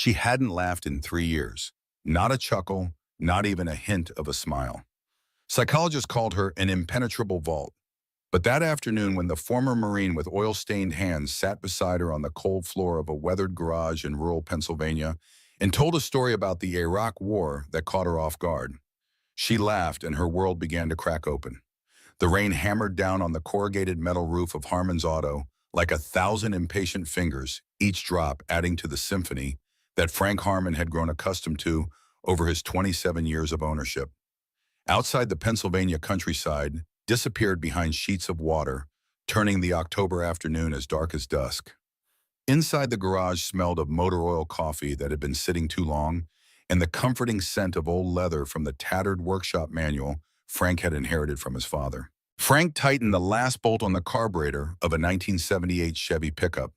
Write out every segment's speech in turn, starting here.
She hadn't laughed in 3 years. Not a chuckle, not even a hint of a smile. Psychologists called her an impenetrable vault. But that afternoon, when the former Marine with oil-stained hands sat beside her on the cold floor of a weathered garage in rural Pennsylvania and told a story about the Iraq War that caught her off guard, she laughed and her world began to crack open. The rain hammered down on the corrugated metal roof of Harmon's auto like 1,000 impatient fingers, each drop adding to the symphony that Frank Harmon had grown accustomed to over his 27 years of ownership. Outside the Pennsylvania countryside, disappeared behind sheets of water, turning the October afternoon as dark as dusk. Inside the garage smelled of motor oil coffee that had been sitting too long, and the comforting scent of old leather from the tattered workshop manual Frank had inherited from his father. Frank tightened the last bolt on the carburetor of a 1978 Chevy pickup,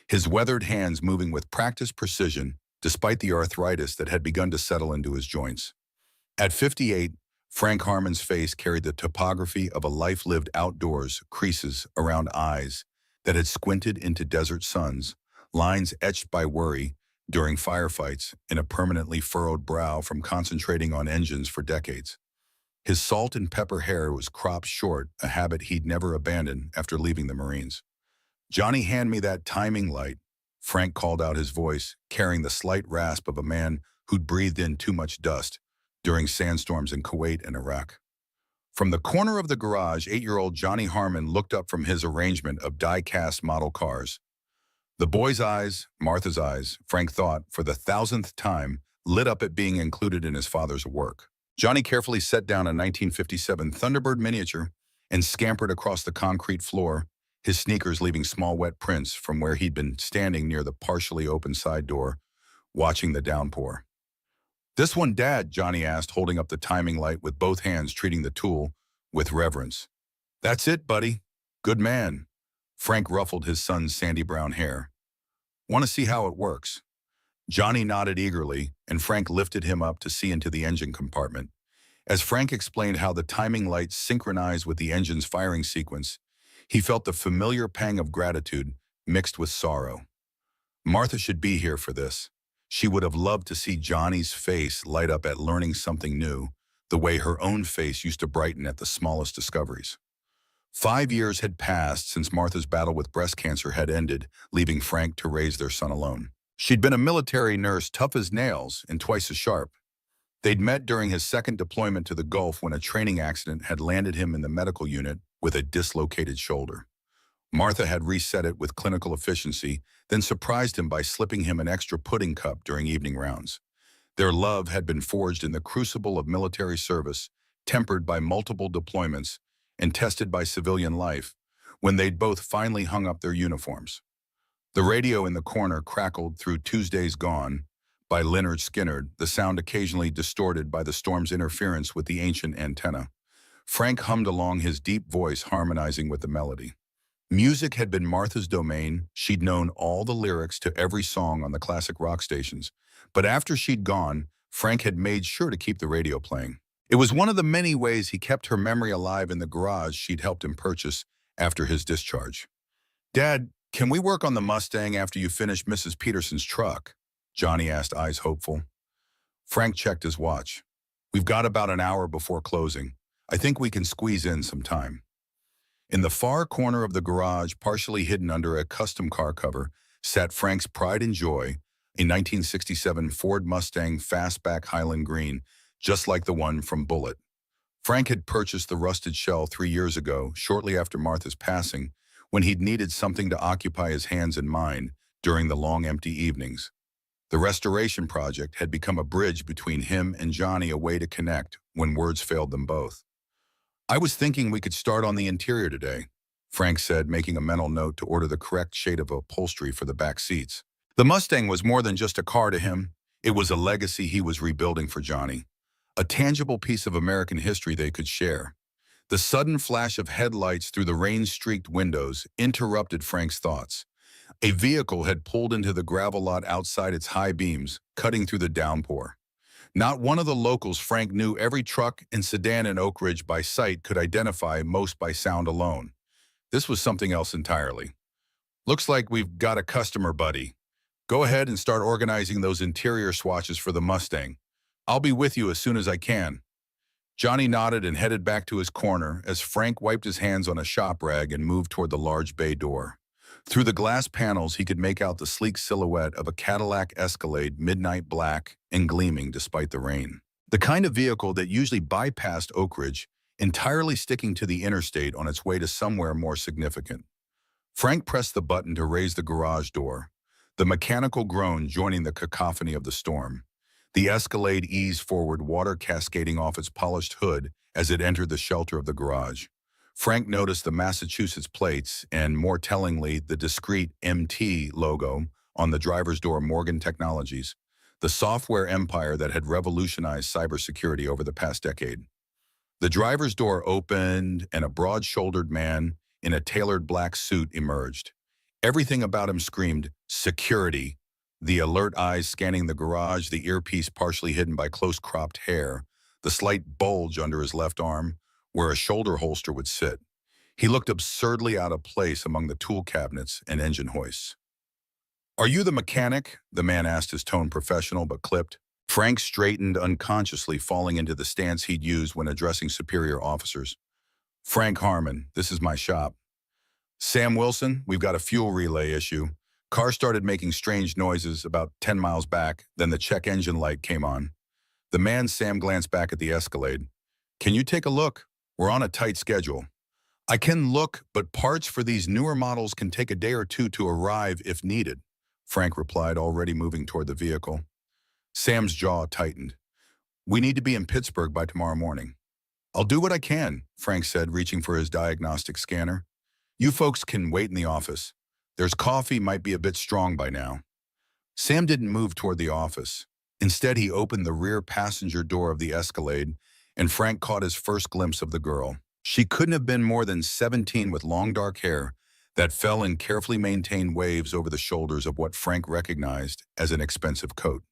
his weathered hands moving with practiced precision despite the arthritis that had begun to settle into his joints. At 58, Frank Harmon's face carried the topography of a life lived outdoors, creases around eyes that had squinted into desert suns, lines etched by worry during firefights, and a permanently furrowed brow from concentrating on engines for decades. His salt and pepper hair was cropped short, a habit he'd never abandoned after leaving the Marines. "Johnny, hand me that timing light," Frank called out, his voice carrying the slight rasp of a man who'd breathed in too much dust during sandstorms in Kuwait and Iraq. From the corner of the garage, 8-year-old Johnny Harmon looked up from his arrangement of die-cast model cars. The boy's eyes, Martha's eyes, Frank thought, for the 1,000th time, lit up at being included in his father's work. Johnny carefully set down a 1957 Thunderbird miniature and scampered across the concrete floor, his sneakers leaving small wet prints from where he'd been standing near the partially open side door, watching the downpour. "This one, Dad?" Johnny asked, holding up the timing light with both hands, treating the tool with reverence. "That's it, buddy. Good man." Frank ruffled his son's sandy brown hair. "Want to see how it works?" Johnny nodded eagerly, and Frank lifted him up to see into the engine compartment. As Frank explained how the timing lights synchronized with the engine's firing sequence, he felt the familiar pang of gratitude mixed with sorrow. Martha should be here for this. She would have loved to see Johnny's face light up at learning something new, the way her own face used to brighten at the smallest discoveries. 5 years had passed since Martha's battle with breast cancer had ended, leaving Frank to raise their son alone. She'd been a military nurse, tough as nails and twice as sharp. They'd met during his second deployment to the Gulf when a training accident had landed him in the medical unit with a dislocated shoulder. Martha had reset it with clinical efficiency, then surprised him by slipping him an extra pudding cup during evening rounds. Their love had been forged in the crucible of military service, tempered by multiple deployments, and tested by civilian life, when they'd both finally hung up their uniforms. The radio in the corner crackled through "Tuesday's Gone" by Lynyrd Skynyrd, the sound occasionally distorted by the storm's interference with the ancient antenna. Frank hummed along, his deep voice harmonizing with the melody. Music had been Martha's domain. She'd known all the lyrics to every song on the classic rock stations. But after she'd gone, Frank had made sure to keep the radio playing. It was one of the many ways he kept her memory alive in the garage she'd helped him purchase after his discharge. "Dad, can we work on the Mustang after you finish Mrs. Peterson's truck?" Johnny asked, eyes hopeful. Frank checked his watch. "We've got about an hour before closing. I think we can squeeze in some time." In the far corner of the garage, partially hidden under a custom car cover, sat Frank's pride and joy, a 1967 Ford Mustang Fastback Highland Green, just like the one from Bullitt. Frank had purchased the rusted shell 3 years ago, shortly after Martha's passing, when he'd needed something to occupy his hands and mind during the long empty evenings. The restoration project had become a bridge between him and Johnny, a way to connect when words failed them both. "I was thinking we could start on the interior today," Frank said, making a mental note to order the correct shade of upholstery for the back seats. The Mustang was more than just a car to him. It was a legacy he was rebuilding for Johnny, a tangible piece of American history they could share. The sudden flash of headlights through the rain-streaked windows interrupted Frank's thoughts. A vehicle had pulled into the gravel lot outside its high beams, cutting through the downpour. Not one of the locals Frank knew every truck and sedan in Oak Ridge by sight could identify, most by sound alone. This was something else entirely. "Looks like we've got a customer, buddy." Go ahead and start organizing those interior swatches for the Mustang. I'll be with you as soon as I can." Johnny nodded and headed back to his corner as Frank wiped his hands on a shop rag and moved toward the large bay door. Through the glass panels, he could make out the sleek silhouette of a Cadillac Escalade, midnight black and gleaming despite the rain. The kind of vehicle that usually bypassed Oak Ridge, entirely sticking to the interstate on its way to somewhere more significant. Frank pressed the button to raise the garage door, the mechanical groan joining the cacophony of the storm. The Escalade eased forward, water cascading off its polished hood as it entered the shelter of the garage. Frank noticed the Massachusetts plates and, more tellingly, the discreet MT logo on the driver's door. Morgan Technologies, the software empire that had revolutionized cybersecurity over the past decade. The driver's door opened and a broad-shouldered man in a tailored black suit emerged. Everything about him screamed, "Security." The alert eyes scanning the garage, the earpiece partially hidden by close-cropped hair, the slight bulge under his left arm, where a shoulder holster would sit. He looked absurdly out of place among the tool cabinets and engine hoists. "Are you the mechanic?" the man asked, his tone professional but clipped. Frank straightened, unconsciously falling into the stance he'd used when addressing superior officers. "Frank Harmon, this is my shop." "Sam Wilson, we've got a fuel relay issue. Car started making strange noises about 10 miles back, then the check engine light came on." The man Sam glanced back at the Escalade. "Can you take a look? We're on a tight schedule." "I can look, but parts for these newer models can take a day or two to arrive if needed," Frank replied, already moving toward the vehicle. Sam's jaw tightened. "We need to be in Pittsburgh by tomorrow morning." "I'll do what I can," Frank said, reaching for his diagnostic scanner. "You folks can wait in the office. There's coffee, might be a bit strong by now." Sam didn't move toward the office. Instead, he opened the rear passenger door of the Escalade, and Frank caught his first glimpse of the girl. She couldn't have been more than 17, with long dark hair that fell in carefully maintained waves over the shoulders of what Frank recognized as an expensive coat.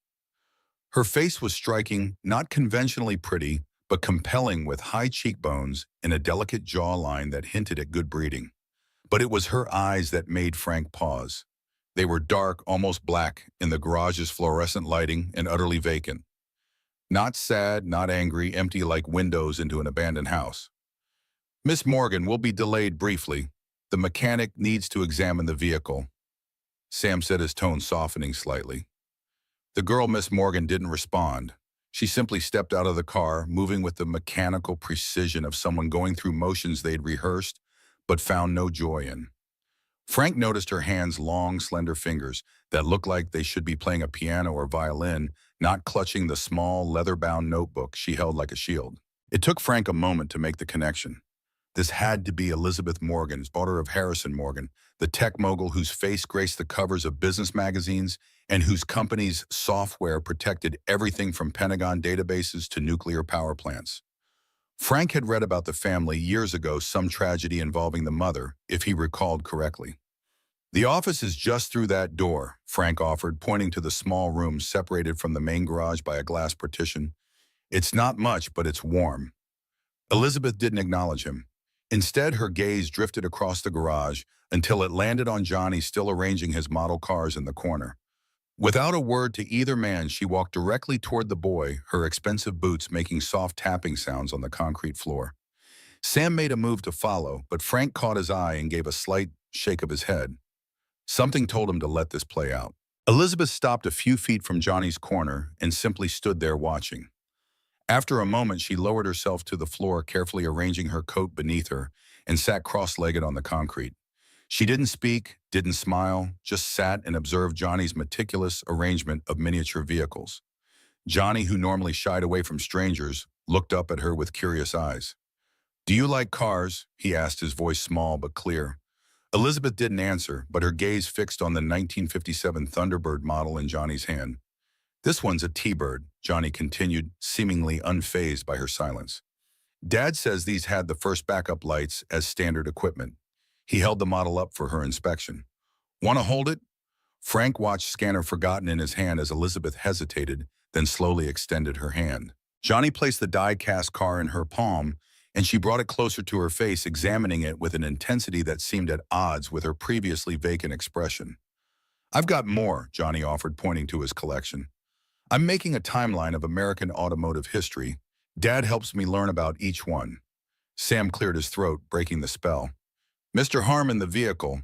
Her face was striking, not conventionally pretty, but compelling, with high cheekbones and a delicate jawline that hinted at good breeding. But it was her eyes that made Frank pause. They were dark, almost black, in the garage's fluorescent lighting, and utterly vacant. Not sad, not angry, empty like windows into an abandoned house. "Miss Morgan will be delayed briefly. The mechanic needs to examine the vehicle," Sam said, his tone softening slightly. The girl, Miss Morgan, didn't respond. She simply stepped out of the car, moving with the mechanical precision of someone going through motions they'd rehearsed but found no joy in. Frank noticed her hands' long, slender fingers that looked like they should be playing a piano or violin, not clutching the small, leather-bound notebook she held like a shield. It took Frank a moment to make the connection. This had to be Elizabeth Morgan, daughter of Harrison Morgan, the tech mogul whose face graced the covers of business magazines and whose company's software protected everything from Pentagon databases to nuclear power plants. Frank had read about the family years ago, some tragedy involving the mother, if he recalled correctly. "The office is just through that door," Frank offered, pointing to the small room separated from the main garage by a glass partition. "It's not much, but it's warm." Elizabeth didn't acknowledge him. Instead, her gaze drifted across the garage until it landed on Johnny, still arranging his model cars in the corner. Without a word to either man, she walked directly toward the boy, her expensive boots making soft tapping sounds on the concrete floor. Sam made a move to follow, but Frank caught his eye and gave a slight shake of his head. Something told him to let this play out. Elizabeth stopped a few feet from Johnny's corner and simply stood there watching. After a moment, she lowered herself to the floor, carefully arranging her coat beneath her, and sat cross-legged on the concrete. She didn't speak, didn't smile, just sat and observed Johnny's meticulous arrangement of miniature vehicles. Johnny, who normally shied away from strangers, looked up at her with curious eyes. "Do you like cars?" he asked, his voice small but clear. Elizabeth didn't answer, but her gaze fixed on the 1957 Thunderbird model in Johnny's hand. "This one's a T-Bird," Johnny continued, seemingly unfazed by her silence. "Dad says these had the first backup lights as standard equipment." He held the model up for her inspection. "Want to hold it?" Frank watched, scanner forgotten in his hand, as Elizabeth hesitated, then slowly extended her hand. Johnny placed the die-cast car in her palm, and she brought it closer to her face, examining it with an intensity that seemed at odds with her previously vacant expression. I've got more, Johnny offered, pointing to his collection. I'm making a timeline of American automotive history. Dad helps me learn about each one. Sam cleared his throat, breaking the spell. Mr. Harmon, the vehicle.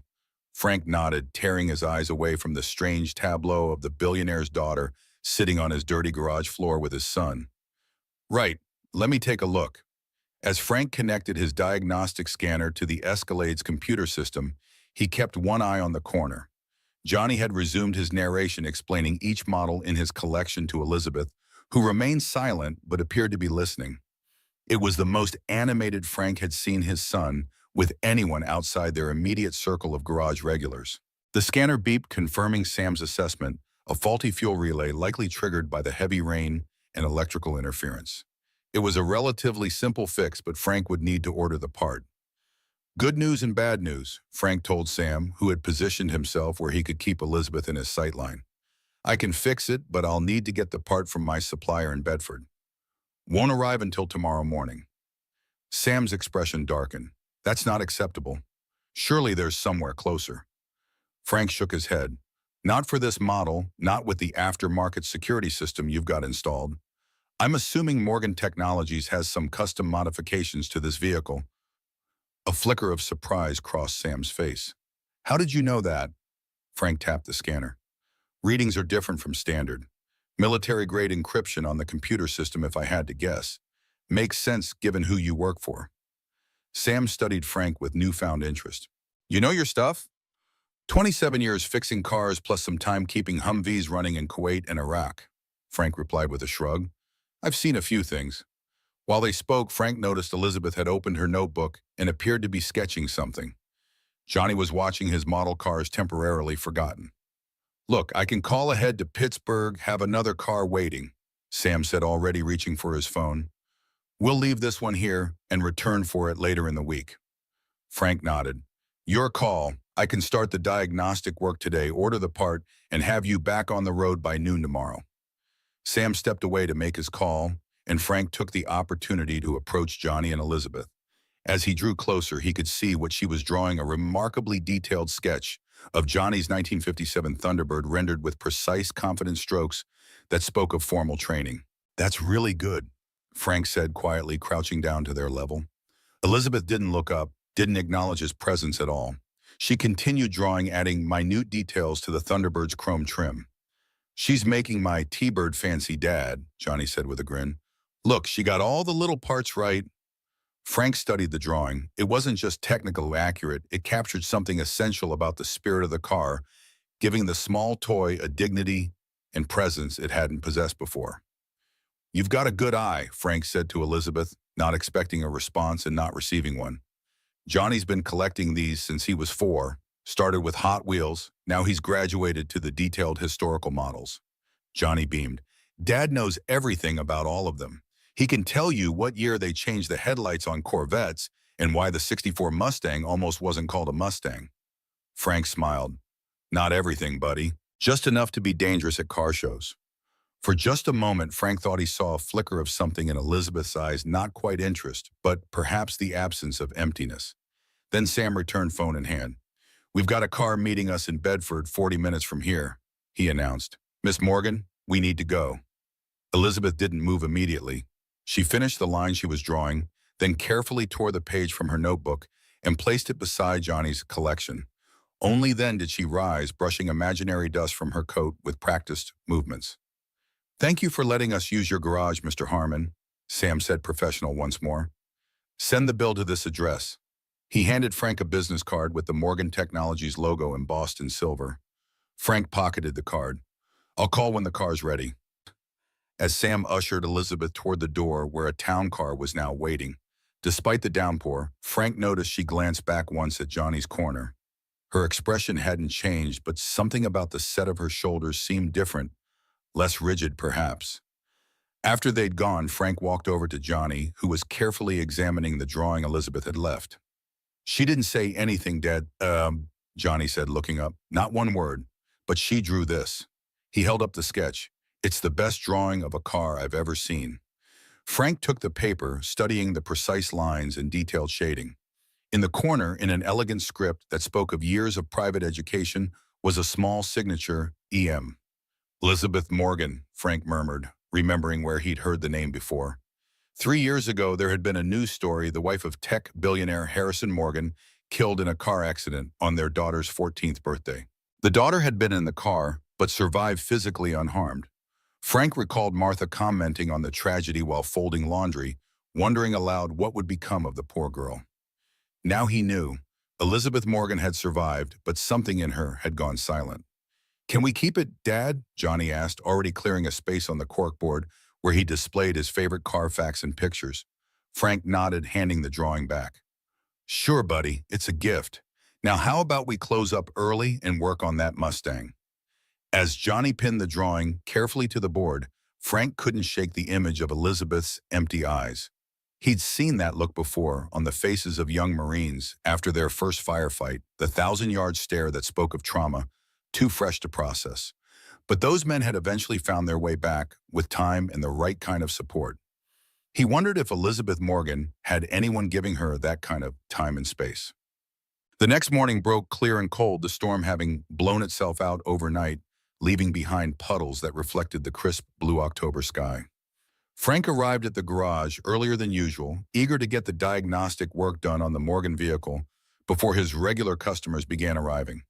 Frank nodded, tearing his eyes away from the strange tableau of the billionaire's daughter sitting on his dirty garage floor with his son. Right, let me take a look. As Frank connected his diagnostic scanner to the Escalade's computer system, he kept one eye on the corner. Johnny had resumed his narration, explaining each model in his collection to Elizabeth, who remained silent but appeared to be listening. It was the most animated Frank had seen his son with anyone outside their immediate circle of garage regulars. The scanner beeped, confirming Sam's assessment, a faulty fuel relay likely triggered by the heavy rain and electrical interference. It was a relatively simple fix, but Frank would need to order the part. Good news and bad news, Frank told Sam, who had positioned himself where he could keep Elizabeth in his sightline. I can fix it, but I'll need to get the part from my supplier in Bedford. Won't arrive until tomorrow morning. Sam's expression darkened. That's not acceptable. Surely there's somewhere closer. Frank shook his head. Not for this model, not with the aftermarket security system you've got installed. I'm assuming Morgan Technologies has some custom modifications to this vehicle. A flicker of surprise crossed Sam's face. How did you know that? Frank tapped the scanner. Readings are different from standard. Military-grade encryption on the computer system, if I had to guess. Makes sense given who you work for. Sam studied Frank with newfound interest. You know your stuff? 27 years fixing cars plus some time keeping Humvees running in Kuwait and Iraq, Frank replied with a shrug. I've seen a few things. While they spoke, Frank noticed Elizabeth had opened her notebook and appeared to be sketching something. Johnny was watching his model cars temporarily forgotten. Look, I can call ahead to Pittsburgh, have another car waiting, Sam said, already reaching for his phone. We'll leave this one here and return for it later in the week. Frank nodded. Your call. I can start the diagnostic work today, order the part, and have you back on the road by noon tomorrow. Sam stepped away to make his call, and Frank took the opportunity to approach Johnny and Elizabeth. As he drew closer, he could see what she was drawing, a remarkably detailed sketch of Johnny's 1957 Thunderbird rendered with precise, confident strokes that spoke of formal training. That's really good, Frank said quietly, crouching down to their level. Elizabeth didn't look up, didn't acknowledge his presence at all. She continued drawing, adding minute details to the Thunderbird's chrome trim. She's making my T-Bird fancy, Dad, Johnny said with a grin. Look, she got all the little parts right. Frank studied the drawing. It wasn't just technically accurate, it captured something essential about the spirit of the car, giving the small toy a dignity and presence it hadn't possessed before. You've got a good eye, Frank said to Elizabeth, not expecting a response and not receiving one. Johnny's been collecting these since he was 4, started with Hot Wheels, now he's graduated to the detailed historical models. Johnny beamed. Dad knows everything about all of them. He can tell you what year they changed the headlights on Corvettes and why the '64 Mustang almost wasn't called a Mustang. Frank smiled. Not everything, buddy. Just enough to be dangerous at car shows. For just a moment, Frank thought he saw a flicker of something in Elizabeth's eyes, not quite interest, but perhaps the absence of emptiness. Then Sam returned, phone in hand. We've got a car meeting us in Bedford 40 minutes from here, he announced. Miss Morgan, we need to go. Elizabeth didn't move immediately. She finished the line she was drawing, then carefully tore the page from her notebook and placed it beside Johnny's collection. Only then did she rise, brushing imaginary dust from her coat with practiced movements. Thank you for letting us use your garage, Mr. Harmon, Sam said, professional once more. Send the bill to this address. He handed Frank a business card with the Morgan Technologies logo embossed in silver. Frank pocketed the card. I'll call when the car's ready. As Sam ushered Elizabeth toward the door where a town car was now waiting. Despite the downpour, Frank noticed she glanced back once at Johnny's corner. Her expression hadn't changed, but something about the set of her shoulders seemed different, less rigid perhaps. After they'd gone, Frank walked over to Johnny, who was carefully examining the drawing Elizabeth had left. She didn't say anything, Dad, Johnny said, looking up. Not one word, but she drew this. He held up the sketch. It's the best drawing of a car I've ever seen. Frank took the paper, studying the precise lines and detailed shading. In the corner, in an elegant script that spoke of years of private education, was a small signature EM. Elizabeth Morgan, Frank murmured, remembering where he'd heard the name before. 3 years ago, there had been a news story: the wife of tech billionaire Harrison Morgan killed in a car accident on their daughter's 14th birthday. The daughter had been in the car, but survived physically unharmed. Frank recalled Martha commenting on the tragedy while folding laundry, wondering aloud what would become of the poor girl. Now he knew. Elizabeth Morgan had survived, but something in her had gone silent. "Can we keep it, Dad?" Johnny asked, already clearing a space on the corkboard where he displayed his favorite Carfax and pictures. Frank nodded, handing the drawing back. "Sure, buddy, it's a gift. Now how about we close up early and work on that Mustang?" As Johnny pinned the drawing carefully to the board, Frank couldn't shake the image of Elizabeth's empty eyes. He'd seen that look before on the faces of young Marines after their first firefight, the 1,000-yard stare that spoke of trauma, too fresh to process. But those men had eventually found their way back with time and the right kind of support. He wondered if Elizabeth Morgan had anyone giving her that kind of time and space. The next morning broke clear and cold, the storm having blown itself out overnight, leaving behind puddles that reflected the crisp blue October sky. Frank arrived at the garage earlier than usual, eager to get the diagnostic work done on the Morgan vehicle before his regular customers began arriving.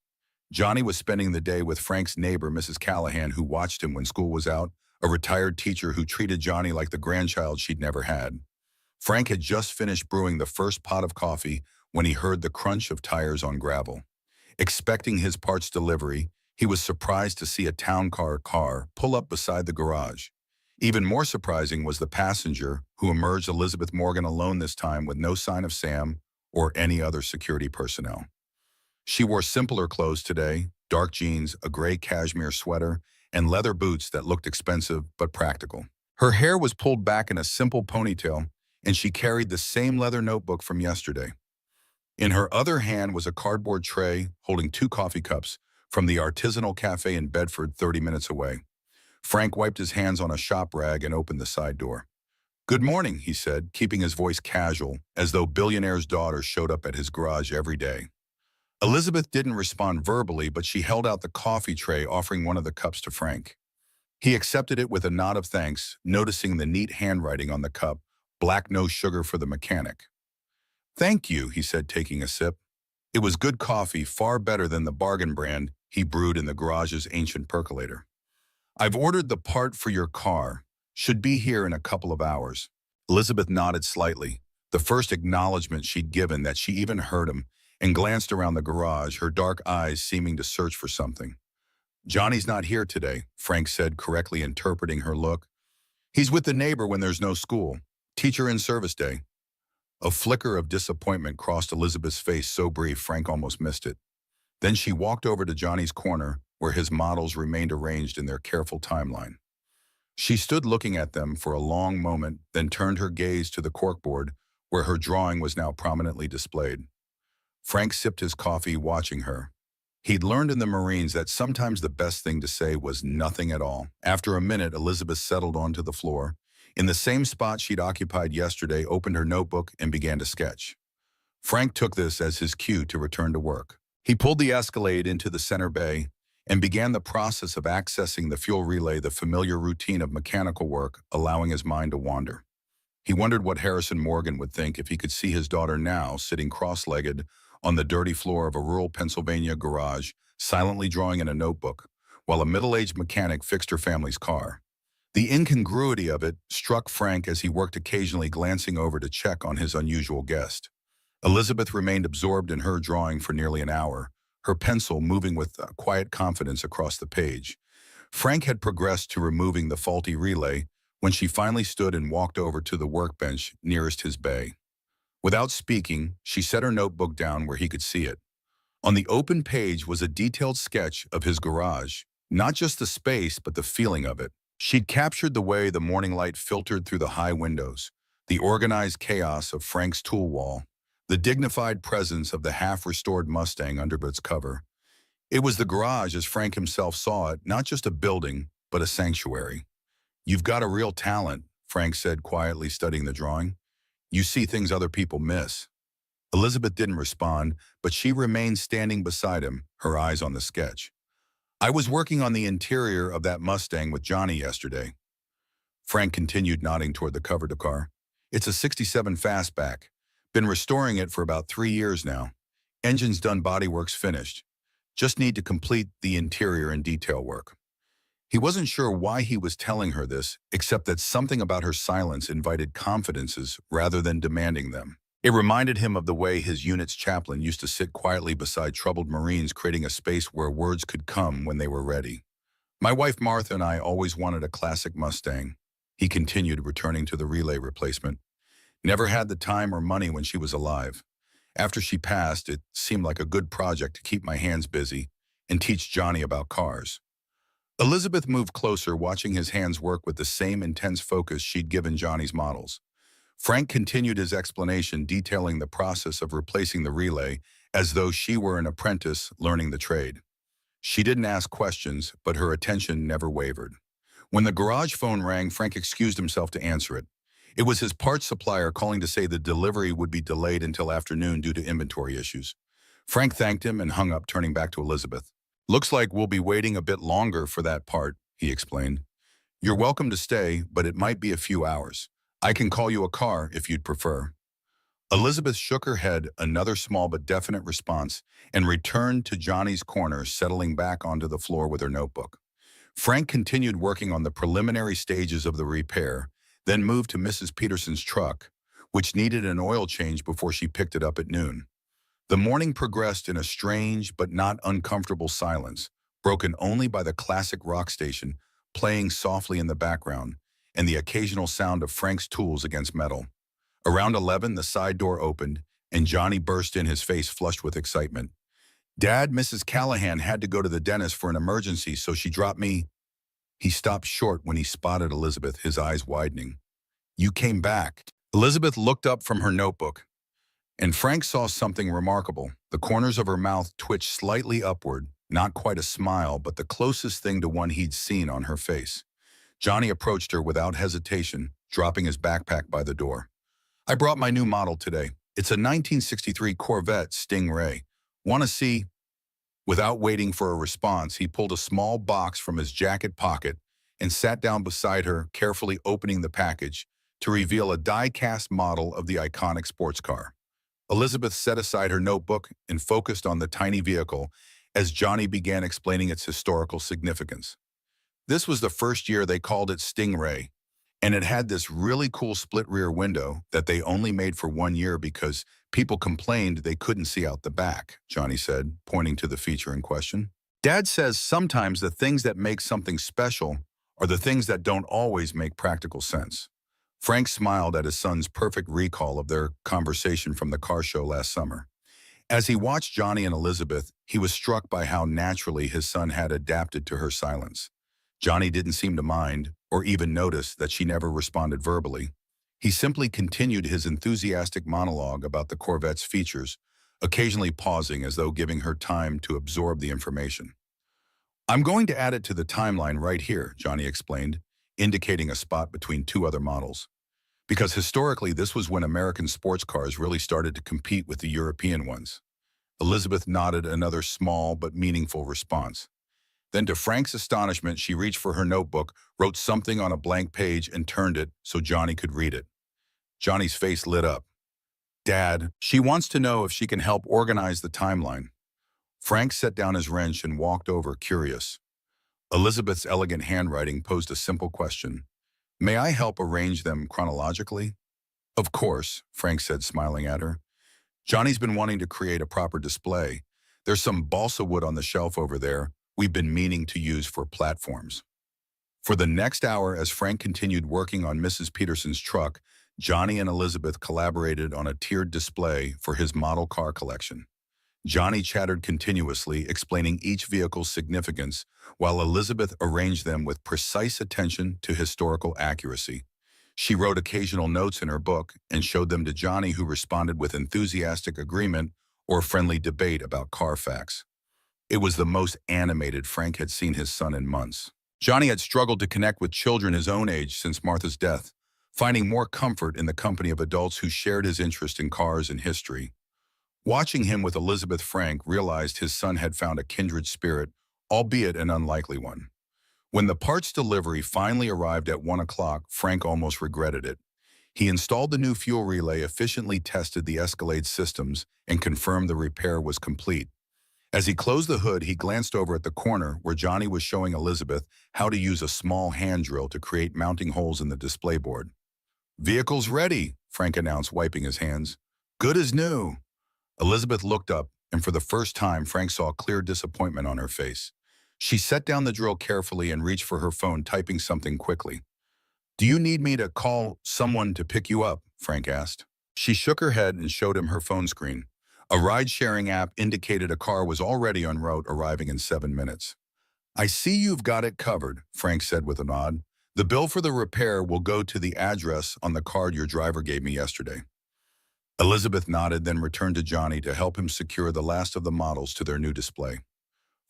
Johnny was spending the day with Frank's neighbor, Mrs. Callahan, who watched him when school was out, a retired teacher who treated Johnny like the grandchild she'd never had. Frank had just finished brewing the first pot of coffee when he heard the crunch of tires on gravel. Expecting his parts delivery, he was surprised to see a town car pull up beside the garage. Even more surprising was the passenger, who emerged Elizabeth Morgan alone this time with no sign of Sam or any other security personnel. She wore simpler clothes today: dark jeans, a gray cashmere sweater, and leather boots that looked expensive but practical. Her hair was pulled back in a simple ponytail, and she carried the same leather notebook from yesterday. In her other hand was a cardboard tray holding 2 coffee cups from the artisanal cafe in Bedford, 30 minutes away. Frank wiped his hands on a shop rag and opened the side door. "Good morning," he said, keeping his voice casual, as though Billionaire's daughter showed up at his garage every day. Elizabeth didn't respond verbally, but she held out the coffee tray, offering one of the cups to Frank. He accepted it with a nod of thanks, noticing the neat handwriting on the cup: "Black, no sugar for the mechanic." "Thank you," he said, taking a sip. It was good coffee, far better than the bargain brand he brewed in the garage's ancient percolator. "I've ordered the part for your car. Should be here in a couple of hours." Elizabeth nodded slightly, the first acknowledgement she'd given that she even heard him, and glanced around the garage, her dark eyes seeming to search for something. "Johnny's not here today," Frank said, correctly interpreting her look. "He's with the neighbor when there's no school. Teacher in service day." A flicker of disappointment crossed Elizabeth's face, so brief Frank almost missed it. Then she walked over to Johnny's corner, where his models remained arranged in their careful timeline. She stood looking at them for a long moment, then turned her gaze to the corkboard, where her drawing was now prominently displayed. Frank sipped his coffee, watching her. He'd learned in the Marines that sometimes the best thing to say was nothing at all. After a minute, Elizabeth settled onto the floor. In the same spot she'd occupied yesterday, opened her notebook and began to sketch. Frank took this as his cue to return to work. He pulled the Escalade into the center bay and began the process of accessing the fuel relay, the familiar routine of mechanical work, allowing his mind to wander. He wondered what Harrison Morgan would think if he could see his daughter now sitting cross-legged on the dirty floor of a rural Pennsylvania garage, silently drawing in a notebook, while a middle-aged mechanic fixed her family's car. The incongruity of it struck Frank as he worked, occasionally glancing over to check on his unusual guest. Elizabeth remained absorbed in her drawing for nearly an hour, her pencil moving with quiet confidence across the page. Frank had progressed to removing the faulty relay when she finally stood and walked over to the workbench nearest his bay. Without speaking, she set her notebook down where he could see it. On the open page was a detailed sketch of his garage, not just the space, but the feeling of it. She'd captured the way the morning light filtered through the high windows, the organized chaos of Frank's tool wall, the dignified presence of the half-restored Mustang under its cover. It was the garage as Frank himself saw it, not just a building, but a sanctuary. "You've got a real talent," Frank said, quietly studying the drawing. "You see things other people miss." Elizabeth didn't respond, but she remained standing beside him, her eyes on the sketch. I was working on the interior of that Mustang with Johnny yesterday. Frank continued, nodding toward the covered car. It's a 67 fastback. Been restoring it for about 3 years now. Engine's done, bodywork's finished. Just need to complete the interior and detail work. He wasn't sure why he was telling her this, except that something about her silence invited confidences rather than demanding them. It reminded him of the way his unit's chaplain used to sit quietly beside troubled Marines, creating a space where words could come when they were ready. My wife Martha and I always wanted a classic Mustang. He continued, returning to the relay replacement. Never had the time or money when she was alive. After she passed, it seemed like a good project to keep my hands busy and teach Johnny about cars. Elizabeth moved closer, watching his hands work with the same intense focus she'd given Johnny's models. Frank continued his explanation, detailing the process of replacing the relay as though she were an apprentice learning the trade. She didn't ask questions, but her attention never wavered. When the garage phone rang, Frank excused himself to answer it. It was his parts supplier calling to say the delivery would be delayed until afternoon due to inventory issues. Frank thanked him and hung up, turning back to Elizabeth. Looks like we'll be waiting a bit longer for that part, he explained. You're welcome to stay, but it might be a few hours. I can call you a car if you'd prefer. Elizabeth shook her head, another small but definite response, and returned to Johnny's corner, settling back onto the floor with her notebook. Frank continued working on the preliminary stages of the repair, then moved to Mrs. Peterson's truck, which needed an oil change before she picked it up at noon. The morning progressed in a strange but not uncomfortable silence, broken only by the classic rock station playing softly in the background and the occasional sound of Frank's tools against metal. Around 11, the side door opened, and Johnny burst in, his face flushed with excitement. Dad, Mrs. Callahan had to go to the dentist for an emergency, so she dropped me. He stopped short when he spotted Elizabeth, his eyes widening. You came back. Elizabeth looked up from her notebook, and Frank saw something remarkable. The corners of her mouth twitched slightly upward, not quite a smile, but the closest thing to one he'd seen on her face. Johnny approached her without hesitation, dropping his backpack by the door. I brought my new model today. It's a 1963 Corvette Stingray. Want to see? Without waiting for a response, he pulled a small box from his jacket pocket and sat down beside her, carefully opening the package to reveal a die-cast model of the iconic sports car. Elizabeth set aside her notebook and focused on the tiny vehicle as Johnny began explaining its historical significance. This was the first year they called it Stingray, and it had this really cool split rear window that they only made for 1 year because people complained they couldn't see out the back, Johnny said, pointing to the feature in question. Dad says sometimes the things that make something special are the things that don't always make practical sense. Frank smiled at his son's perfect recall of their conversation from the car show last summer. As he watched Johnny and Elizabeth, he was struck by how naturally his son had adapted to her silence. Johnny didn't seem to mind or even notice that she never responded verbally. He simply continued his enthusiastic monologue about the Corvette's features, occasionally pausing as though giving her time to absorb the information. I'm going to add it to the timeline right here, Johnny explained, indicating a spot between two other models. Because historically, this was when American sports cars really started to compete with the European ones. Elizabeth nodded, another small but meaningful response. Then, to Frank's astonishment, she reached for her notebook, wrote something on a blank page, and turned it so Johnny could read it. Johnny's face lit up. Dad, she wants to know if she can help organize the timeline. Frank set down his wrench and walked over, curious. Elizabeth's elegant handwriting posed a simple question. May I help arrange them chronologically? Of course, Frank said, smiling at her. Johnny's been wanting to create a proper display. There's some balsa wood on the shelf over there we've been meaning to use for platforms. For the next hour, as Frank continued working on Mrs. Peterson's truck, Johnny and Elizabeth collaborated on a tiered display for his model car collection. Johnny chattered continuously, explaining each vehicle's significance, while Elizabeth arranged them with precise attention to historical accuracy. She wrote occasional notes in her book and showed them to Johnny, who responded with enthusiastic agreement or friendly debate about car facts. It was the most animated Frank had seen his son in months. Johnny had struggled to connect with children his own age since Martha's death, finding more comfort in the company of adults who shared his interest in cars and history. Watching him with Elizabeth, Frank realized his son had found a kindred spirit albeit an unlikely one. When the parts delivery finally arrived at 1 o'clock, Frank almost regretted it. He installed the new fuel relay, efficiently tested the Escalade systems, and confirmed the repair was complete. As he closed the hood, he glanced over at the corner where Johnny was showing Elizabeth how to use a small hand drill to create mounting holes in the display board. "Vehicle's ready," Frank announced, wiping his hands. "Good as new." Elizabeth looked up, and for the first time, Frank saw clear disappointment on her face. She set down the drill carefully and reached for her phone, typing something quickly. "Do you need me to call someone to pick you up?" Frank asked. She shook her head and showed him her phone screen. A ride-sharing app indicated a car was already en route, arriving in 7 minutes. "I see you've got it covered," Frank said with a nod. "The bill for the repair will go to the address on the card your driver gave me yesterday." Elizabeth nodded, then returned to Johnny to help him secure the last of the models to their new display.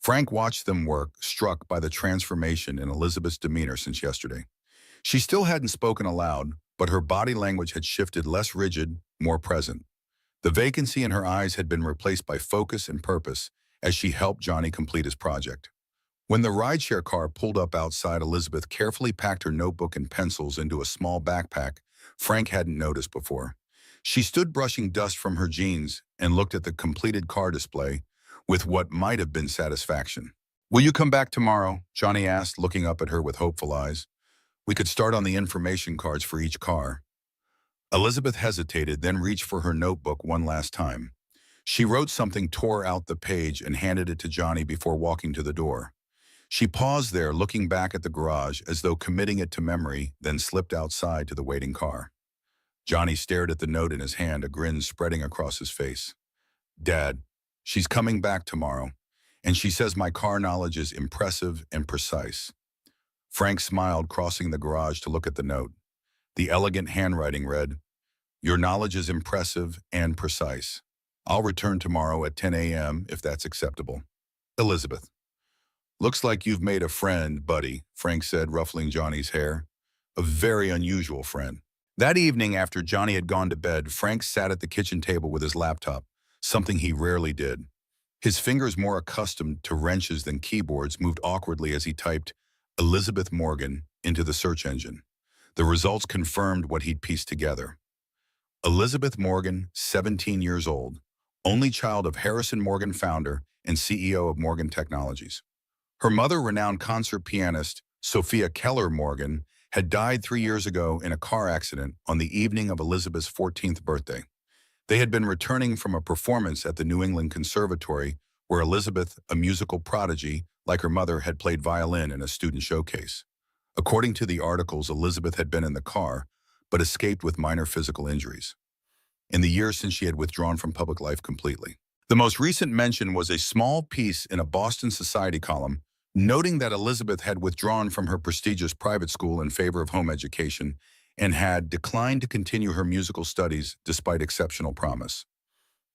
Frank watched them work, struck by the transformation in Elizabeth's demeanor since yesterday. She still hadn't spoken aloud, but her body language had shifted, less rigid, more present. The vacancy in her eyes had been replaced by focus and purpose as she helped Johnny complete his project. When the rideshare car pulled up outside, Elizabeth carefully packed her notebook and pencils into a small backpack Frank hadn't noticed before. She stood brushing dust from her jeans and looked at the completed car display with what might have been satisfaction. "Will you come back tomorrow?" Johnny asked, looking up at her with hopeful eyes. "We could start on the information cards for each car." Elizabeth hesitated, then reached for her notebook one last time. She wrote something, tore out the page, and handed it to Johnny before walking to the door. She paused there, looking back at the garage as though committing it to memory, then slipped outside to the waiting car. Johnny stared at the note in his hand, a grin spreading across his face. "Dad, she's coming back tomorrow, and she says my car knowledge is impressive and precise." Frank smiled, crossing the garage to look at the note. The elegant handwriting read, "Your knowledge is impressive and precise. I'll return tomorrow at 10 a.m. if that's acceptable. Elizabeth." "Looks like you've made a friend, buddy," Frank said, ruffling Johnny's hair. "A very unusual friend." That evening, after Johnny had gone to bed, Frank sat at the kitchen table with his laptop, something he rarely did. His fingers, more accustomed to wrenches than keyboards, moved awkwardly as he typed Elizabeth Morgan into the search engine. The results confirmed what he'd pieced together. Elizabeth Morgan, 17 years old, only child of Harrison Morgan, founder and CEO of Morgan Technologies. Her mother, renowned concert pianist Sophia Keller Morgan, had died 3 years ago in a car accident on the evening of Elizabeth's 14th birthday. They had been returning from a performance at the New England Conservatory where Elizabeth, a musical prodigy like her mother, had played violin in a student showcase. According to the articles, Elizabeth had been in the car, but escaped with minor physical injuries. In the years since she had withdrawn from public life completely. The most recent mention was a small piece in a Boston Society column, noting that Elizabeth had withdrawn from her prestigious private school in favor of home education and had declined to continue her musical studies despite exceptional promise.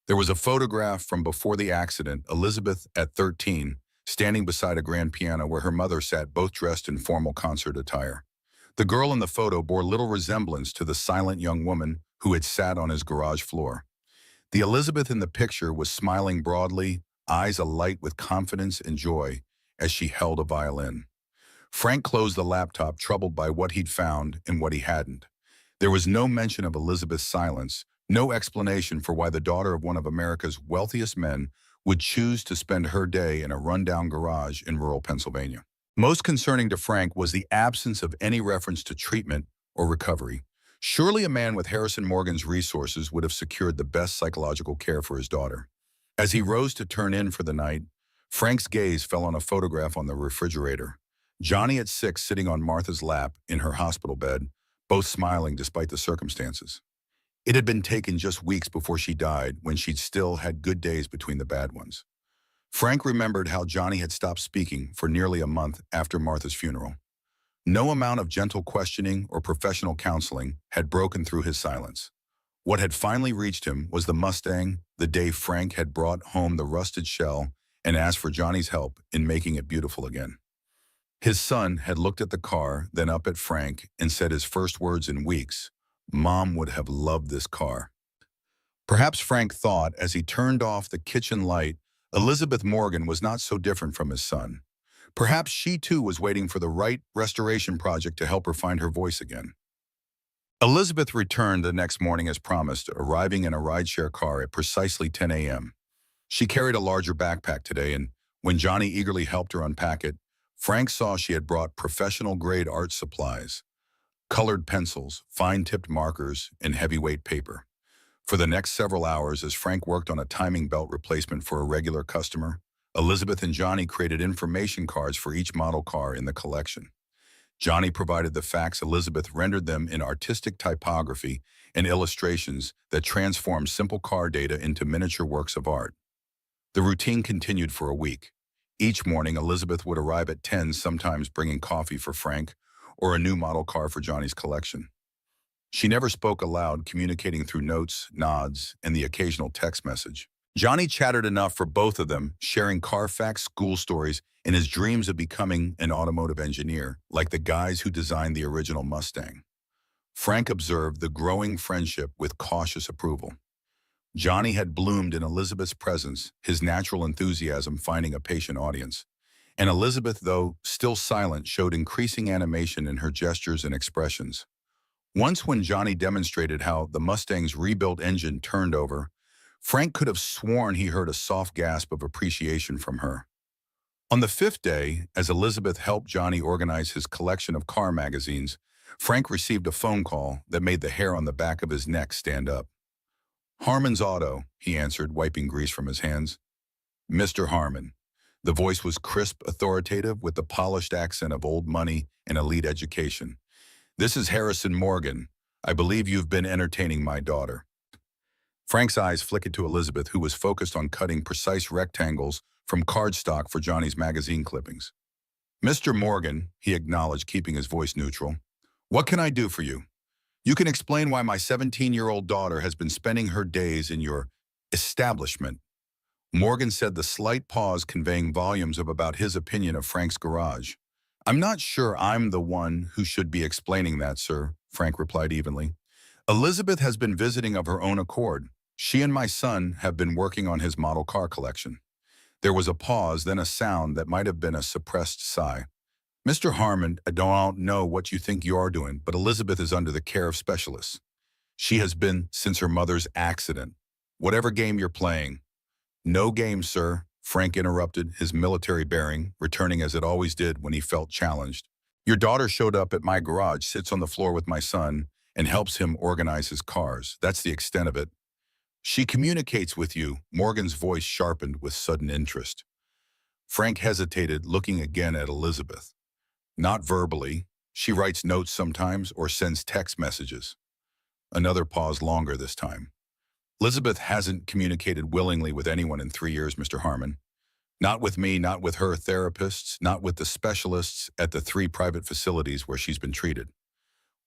There was a photograph from before the accident, Elizabeth at 13, standing beside a grand piano where her mother sat, both dressed in formal concert attire. The girl in the photo bore little resemblance to the silent young woman who had sat on his garage floor. The Elizabeth in the picture was smiling broadly, eyes alight with confidence and joy as she held a violin. Frank closed the laptop, troubled by what he'd found and what he hadn't. There was no mention of Elizabeth's silence, no explanation for why the daughter of one of America's wealthiest men would choose to spend her day in a rundown garage in rural Pennsylvania. Most concerning to Frank was the absence of any reference to treatment or recovery. Surely a man with Harrison Morgan's resources would have secured the best psychological care for his daughter. As he rose to turn in for the night, Frank's gaze fell on a photograph on the refrigerator. Johnny at 6 sitting on Martha's lap in her hospital bed, both smiling despite the circumstances. It had been taken just weeks before she died, when she'd still had good days between the bad ones. Frank remembered how Johnny had stopped speaking for nearly a month after Martha's funeral. No amount of gentle questioning or professional counseling had broken through his silence. What had finally reached him was the Mustang, the day Frank had brought home the rusted shell and asked for Johnny's help in making it beautiful again. His son had looked at the car, then up at Frank, and said his first words in weeks, "Mom would have loved this car." Perhaps Frank thought, as he turned off the kitchen light, Elizabeth Morgan was not so different from his son. Perhaps she too was waiting for the right restoration project to help her find her voice again. Elizabeth returned the next morning as promised, arriving in a rideshare car at precisely 10 a.m. She carried a larger backpack today, and when Johnny eagerly helped her unpack it, Frank saw she had brought professional-grade art supplies, colored pencils, fine-tipped markers, and heavyweight paper. For the next several hours, as Frank worked on a timing belt replacement for a regular customer, Elizabeth and Johnny created information cards for each model car in the collection. Johnny provided the facts, Elizabeth rendered them in artistic typography and illustrations that transformed simple car data into miniature works of art. The routine continued for a week. Each morning, Elizabeth would arrive at 10, sometimes bringing coffee for Frank or a new model car for Johnny's collection. She never spoke aloud, communicating through notes, nods, and the occasional text message. Johnny chattered enough for both of them, sharing car facts, school stories, and his dreams of becoming an automotive engineer, like the guys who designed the original Mustang. Frank observed the growing friendship with cautious approval. Johnny had bloomed in Elizabeth's presence, his natural enthusiasm finding a patient audience. And Elizabeth, though still silent, showed increasing animation in her gestures and expressions. Once when Johnny demonstrated how the Mustang's rebuilt engine turned over, Frank could have sworn he heard a soft gasp of appreciation from her. On the fifth day, as Elizabeth helped Johnny organize his collection of car magazines, Frank received a phone call that made the hair on the back of his neck stand up. "Harmon's Auto," he answered, wiping grease from his hands. "Mr. Harmon." The voice was crisp, authoritative, with the polished accent of old money and elite education. "This is Harrison Morgan. I believe you've been entertaining my daughter." Frank's eyes flickered to Elizabeth, who was focused on cutting precise rectangles from cardstock for Johnny's magazine clippings. "Mr. Morgan," he acknowledged, keeping his voice neutral. "What can I do for you? You can explain why my 17-year-old daughter has been spending her days in your establishment." Morgan said, the slight pause conveying volumes about his opinion of Frank's garage. "I'm not sure I'm the one who should be explaining that, sir," Frank replied evenly. "Elizabeth has been visiting of her own accord. She and my son have been working on his model car collection." There was a pause, then a sound that might have been a suppressed sigh. "Mr. Harmon, I don't know what you think you're doing, but Elizabeth is under the care of specialists. She has been since her mother's accident. Whatever game you're playing." "No game, sir," Frank interrupted, his military bearing returning as it always did when he felt challenged. "Your daughter showed up at my garage, sits on the floor with my son, and helps him organize his cars. That's the extent of it." "She communicates with you," Morgan's voice sharpened with sudden interest. Frank hesitated, looking again at Elizabeth. "Not verbally. She writes notes sometimes or sends text messages." Another pause, longer this time. "Elizabeth hasn't communicated willingly with anyone in 3 years, Mr. Harmon. Not with me, not with her therapists, not with the specialists at the 3 private facilities where she's been treated."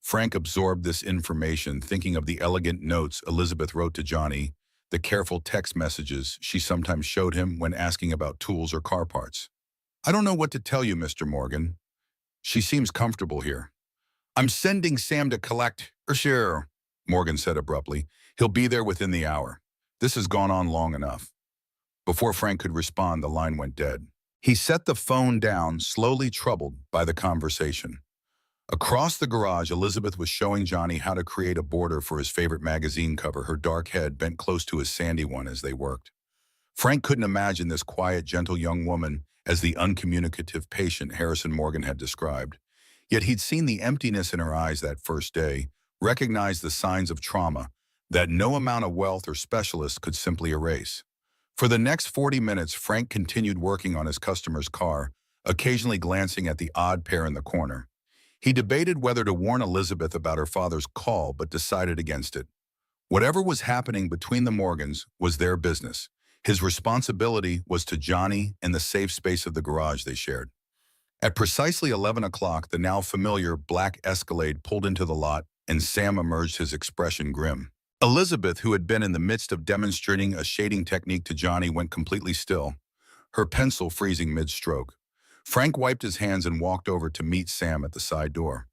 Frank absorbed this information, thinking of the elegant notes Elizabeth wrote to Johnny, the careful text messages she sometimes showed him when asking about tools or car parts. "I don't know what to tell you, Mr. Morgan. She seems comfortable here." "I'm sending Sam to collect her share," Morgan said abruptly. "He'll be there within the hour. This has gone on long enough." Before Frank could respond, the line went dead. He set the phone down, slowly troubled by the conversation. Across the garage, Elizabeth was showing Johnny how to create a border for his favorite magazine cover, her dark head bent close to his sandy one as they worked. Frank couldn't imagine this quiet, gentle young woman as the uncommunicative patient Harrison Morgan had described. Yet he'd seen the emptiness in her eyes that first day, recognized the signs of trauma that no amount of wealth or specialist could simply erase. For the next 40 minutes, Frank continued working on his customer's car, occasionally glancing at the odd pair in the corner. He debated whether to warn Elizabeth about her father's call, but decided against it. Whatever was happening between the Morgans was their business. His responsibility was to Johnny and the safe space of the garage they shared. At precisely 11 o'clock, the now familiar black Escalade pulled into the lot, and Sam emerged, his expression grim. Elizabeth, who had been in the midst of demonstrating a shading technique to Johnny, went completely still, her pencil freezing mid-stroke. Frank wiped his hands and walked over to meet Sam at the side door.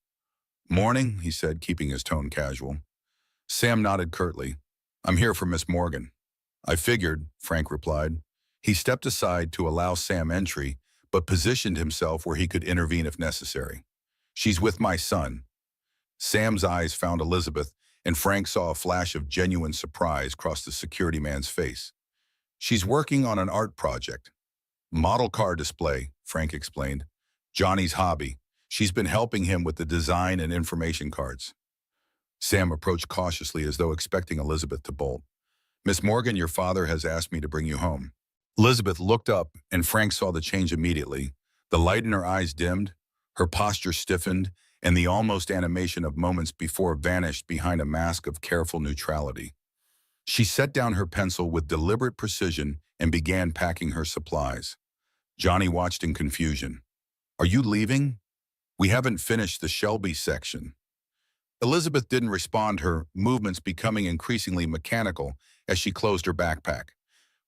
"Morning," he said, keeping his tone casual. Sam nodded curtly. "I'm here for Miss Morgan." "I figured," Frank replied. He stepped aside to allow Sam entry, but positioned himself where he could intervene if necessary. "She's with my son." Sam's eyes found Elizabeth, and Frank saw a flash of genuine surprise cross the security man's face. "She's working on an art project. Model car display," Frank explained. "Johnny's hobby. She's been helping him with the design and information cards." Sam approached cautiously as though expecting Elizabeth to bolt. "Miss Morgan, your father has asked me to bring you home." Elizabeth looked up, and Frank saw the change immediately. The light in her eyes dimmed, her posture stiffened, and the almost animation of moments before vanished behind a mask of careful neutrality. She set down her pencil with deliberate precision and began packing her supplies. Johnny watched in confusion. "Are you leaving? We haven't finished the Shelby section." Elizabeth didn't respond, her movements becoming increasingly mechanical as she closed her backpack.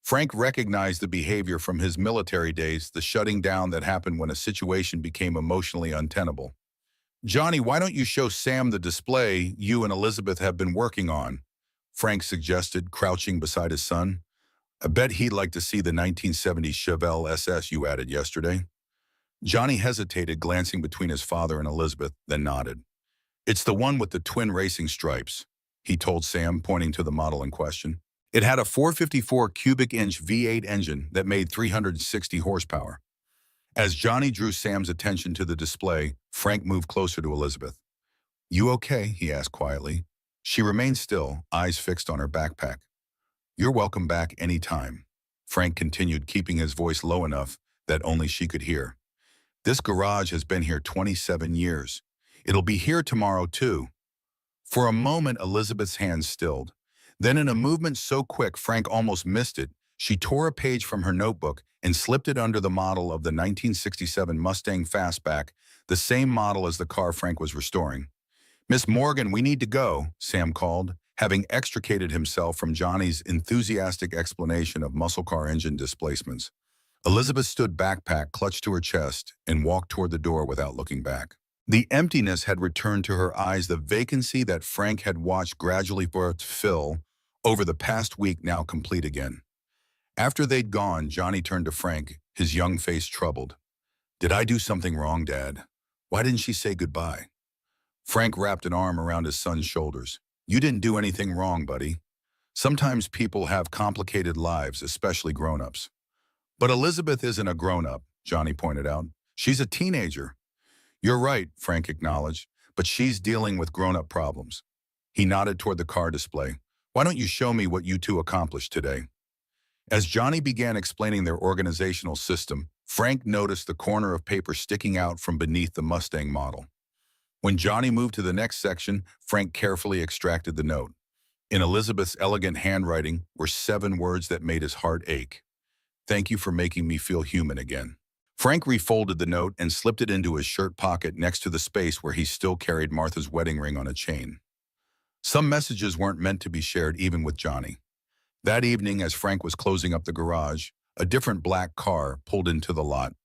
Frank recognized the behavior from his military days, the shutting down that happened when a situation became emotionally untenable. "Johnny, why don't you show Sam the display you and Elizabeth have been working on?" Frank suggested, crouching beside his son. "I bet he'd like to see the 1970s Chevelle SS you added yesterday." Johnny hesitated, glancing between his father and Elizabeth, then nodded. "It's the one with the twin racing stripes," he told Sam, pointing to the model in question. It had a 454 cubic inch V8 engine that made 360 horsepower. As Johnny drew Sam's attention to the display, Frank moved closer to Elizabeth. "You okay?" he asked quietly. She remained still, eyes fixed on her backpack. "You're welcome back any time," Frank continued, keeping his voice low enough that only she could hear. "This garage has been here 27 years. It'll be here tomorrow, too." For a moment, Elizabeth's hands stilled. Then, in a movement so quick Frank almost missed it, she tore a page from her notebook and slipped it under the model of the 1967 Mustang Fastback, the same model as the car Frank was restoring. "Miss Morgan, we need to go," Sam called, having extricated himself from Johnny's enthusiastic explanation of muscle car engine displacements. Elizabeth stood backpack clutched to her chest and walked toward the door without looking back. The emptiness had returned to her eyes, the vacancy that Frank had watched gradually fill over the past week now complete again. After they'd gone, Johnny turned to Frank, his young face troubled. "Did I do something wrong, Dad? Why didn't she say goodbye?" Frank wrapped an arm around his son's shoulders. "You didn't do anything wrong, buddy. Sometimes people have complicated lives, especially grown-ups." "But Elizabeth isn't a grown-up," Johnny pointed out. "She's a teenager." "You're right," Frank acknowledged, "but she's dealing with grown-up problems." He nodded toward the car display. "Why don't you show me what you two accomplished today?" As Johnny began explaining their organizational system, Frank noticed the corner of paper sticking out from beneath the Mustang model. When Johnny moved to the next section, Frank carefully extracted the note. In Elizabeth's elegant handwriting were 7 words that made his heart ache. "Thank you for making me feel human again." Frank refolded the note and slipped it into his shirt pocket next to the space where he still carried Martha's wedding ring on a chain. Some messages weren't meant to be shared even with Johnny. That evening, as Frank was closing up the garage, a different black car pulled into the lot.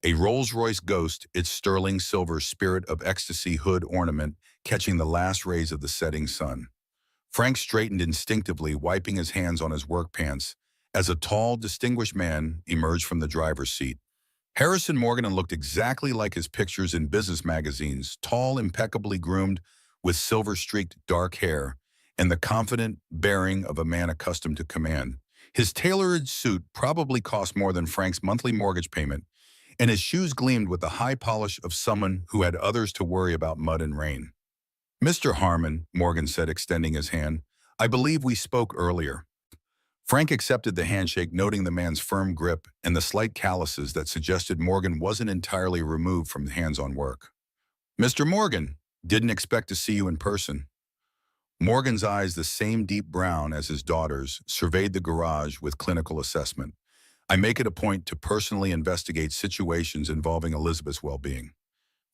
A Rolls-Royce Ghost, its sterling silver Spirit of Ecstasy hood ornament catching the last rays of the setting sun. Frank straightened instinctively, wiping his hands on his work pants, as a tall, distinguished man emerged from the driver's seat. Harrison Morgan looked exactly like his pictures in business magazines, tall, impeccably groomed, with silver-streaked dark hair, and the confident bearing of a man accustomed to command. His tailored suit probably cost more than Frank's monthly mortgage payment, and his shoes gleamed with the high polish of someone who had others to worry about mud and rain. "Mr. Harmon," Morgan said, extending his hand, "I believe we spoke earlier." Frank accepted the handshake, noting the man's firm grip and the slight calluses that suggested Morgan wasn't entirely removed from hands-on work. "Mr. Morgan, didn't expect to see you in person." Morgan's eyes, the same deep brown as his daughter's, surveyed the garage with clinical assessment. "I make it a point to personally investigate situations involving Elizabeth's well-being."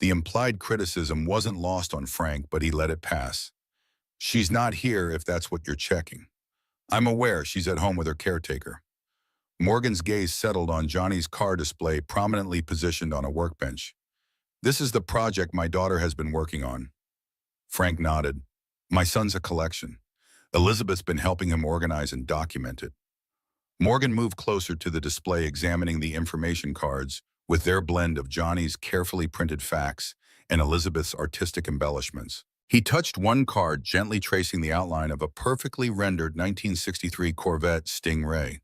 The implied criticism wasn't lost on Frank, but he let it pass. "She's not here if that's what you're checking." "I'm aware she's at home with her caretaker." Morgan's gaze settled on Johnny's car display prominently positioned on a workbench. "This is the project my daughter has been working on." Frank nodded. "My son's a collection. Elizabeth's been helping him organize and document it." Morgan moved closer to the display, examining the information cards, with their blend of Johnny's carefully printed facts and Elizabeth's artistic embellishments. He touched one card, gently tracing the outline of a perfectly rendered 1963 Corvette Stingray.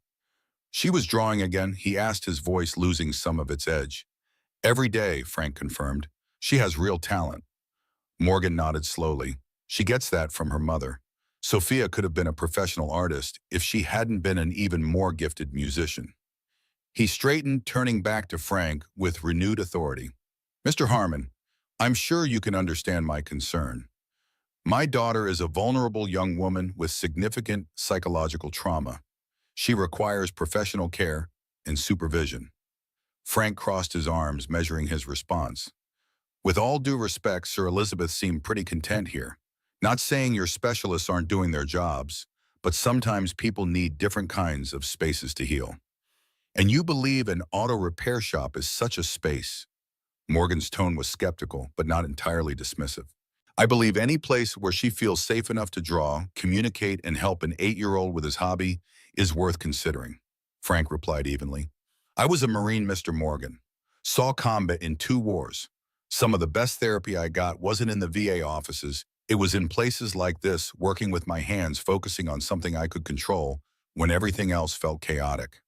She was drawing again, he asked, his voice losing some of its edge. Every day, Frank confirmed. She has real talent. Morgan nodded slowly. She gets that from her mother. Sophia could have been a professional artist if she hadn't been an even more gifted musician. He straightened, turning back to Frank with renewed authority. Mr. Harmon, I'm sure you can understand my concern. My daughter is a vulnerable young woman with significant psychological trauma. She requires professional care and supervision. Frank crossed his arms, measuring his response. With all due respect, Sir Elizabeth seemed pretty content here. Not saying your specialists aren't doing their jobs, but sometimes people need different kinds of spaces to heal. And you believe an auto repair shop is such a space. Morgan's tone was skeptical, but not entirely dismissive. I believe any place where she feels safe enough to draw, communicate, and help an 8-year-old with his hobby is worth considering, Frank replied evenly. I was a Marine, Mr. Morgan. Saw combat in 2 wars. Some of the best therapy I got wasn't in the VA offices. It was in places like this, working with my hands, focusing on something I could control when everything else felt chaotic.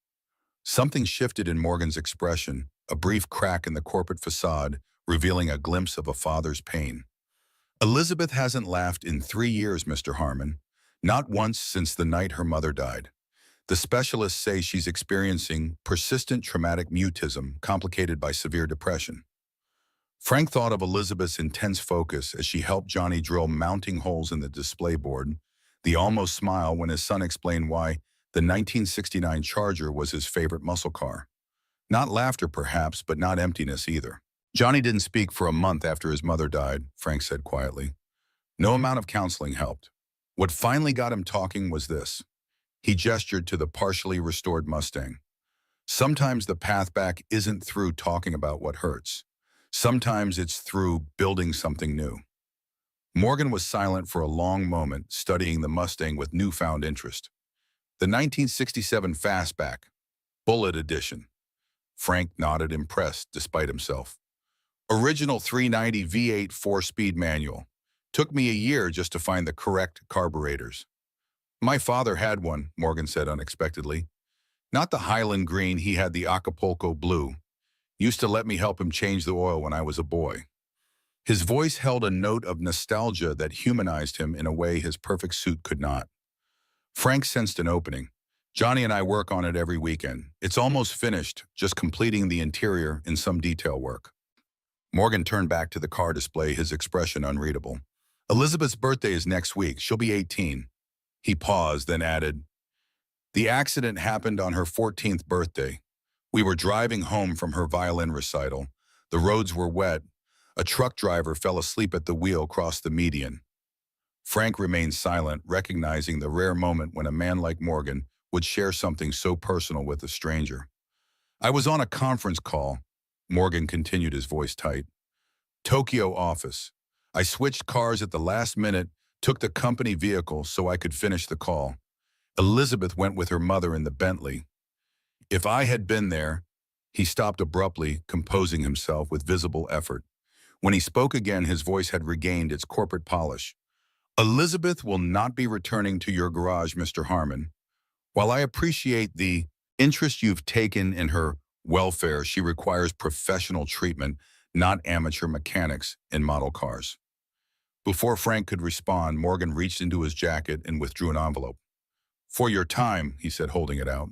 Something shifted in Morgan's expression, a brief crack in the corporate facade, revealing a glimpse of a father's pain. Elizabeth hasn't laughed in 3 years, Mr. Harmon. Not once since the night her mother died. The specialists say she's experiencing persistent traumatic mutism complicated by severe depression. Frank thought of Elizabeth's intense focus as she helped Johnny drill mounting holes in the display board, the almost smile when his son explained why the 1969 Charger was his favorite muscle car. Not laughter, perhaps, but not emptiness either. Johnny didn't speak for a month after his mother died, Frank said quietly. No amount of counseling helped. What finally got him talking was this. He gestured to the partially restored Mustang. Sometimes the path back isn't through talking about what hurts. Sometimes it's through building something new. Morgan was silent for a long moment, studying the Mustang with newfound interest. The 1967 Fastback, Bullet Edition. Frank nodded, impressed despite himself. Original 390 V8 4-speed manual. Took me a year just to find the correct carburetors. My father had one, Morgan said unexpectedly. Not the Highland green, he had the Acapulco blue. Used to let me help him change the oil when I was a boy. His voice held a note of nostalgia that humanized him in a way his perfect suit could not. Frank sensed an opening. Johnny and I work on it every weekend. It's almost finished, just completing the interior and some detail work. Morgan turned back to the car display, his expression unreadable. Elizabeth's birthday is next week. She'll be 18. He paused, then added, the accident happened on her 14th birthday. We were driving home from her violin recital. The roads were wet. A truck driver fell asleep at the wheel across the median. Frank remained silent, recognizing the rare moment when a man like Morgan would share something so personal with a stranger. I was on a conference call. Morgan continued, his voice tight. Tokyo office. I switched cars at the last minute, took the company vehicle so I could finish the call. Elizabeth went with her mother in the Bentley. If I had been there, he stopped abruptly, composing himself with visible effort. When he spoke again, his voice had regained its corporate polish. Elizabeth will not be returning to your garage, Mr. Harmon. While I appreciate the interest you've taken in her welfare, she requires professional treatment, not amateur mechanics in model cars. Before Frank could respond, Morgan reached into his jacket and withdrew an envelope. For your time, he said, holding it out.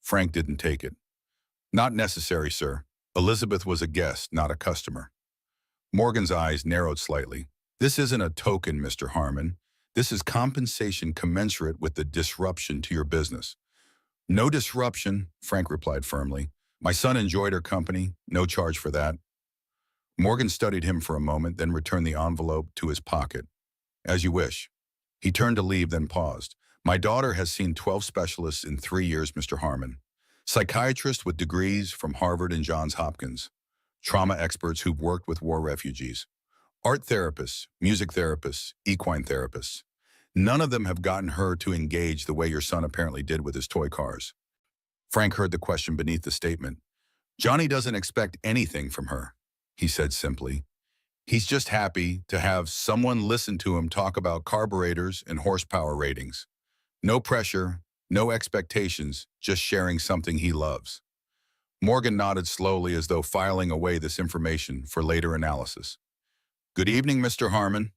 Frank didn't take it. Not necessary, sir. Elizabeth was a guest, not a customer. Morgan's eyes narrowed slightly. This isn't a token, Mr. Harmon. This is compensation commensurate with the disruption to your business. No disruption, Frank replied firmly. My son enjoyed her company. No charge for that. Morgan studied him for a moment, then returned the envelope to his pocket. As you wish. He turned to leave, then paused. My daughter has seen 12 specialists in 3 years, Mr. Harmon. Psychiatrists with degrees from Harvard and Johns Hopkins. Trauma experts who've worked with war refugees. Art therapists, music therapists, equine therapists. None of them have gotten her to engage the way your son apparently did with his toy cars. Frank heard the question beneath the statement. Johnny doesn't expect anything from her, he said simply. He's just happy to have someone listen to him talk about carburetors and horsepower ratings. No pressure, no expectations, just sharing something he loves. Morgan nodded slowly as though filing away this information for later analysis. Good evening, Mr. Harmon.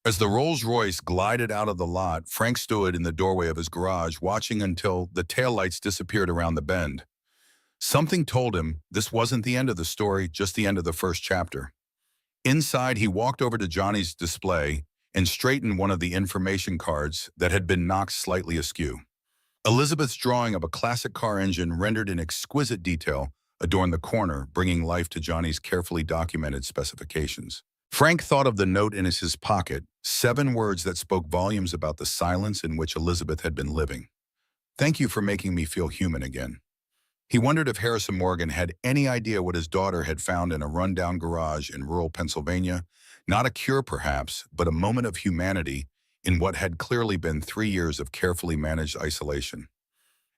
As the Rolls-Royce glided out of the lot, Frank stood in the doorway of his garage, watching until the taillights disappeared around the bend. Something told him this wasn't the end of the story, just the end of the first chapter. Inside, he walked over to Johnny's display and straightened one of the information cards that had been knocked slightly askew. Elizabeth's drawing of a classic car engine rendered in exquisite detail adorned the corner, bringing life to Johnny's carefully documented specifications. Frank thought of the note in his pocket, 7 words that spoke volumes about the silence in which Elizabeth had been living. Thank you for making me feel human again. He wondered if Harrison Morgan had any idea what his daughter had found in a rundown garage in rural Pennsylvania. Not a cure, perhaps, but a moment of humanity in what had clearly been 3 years of carefully managed isolation.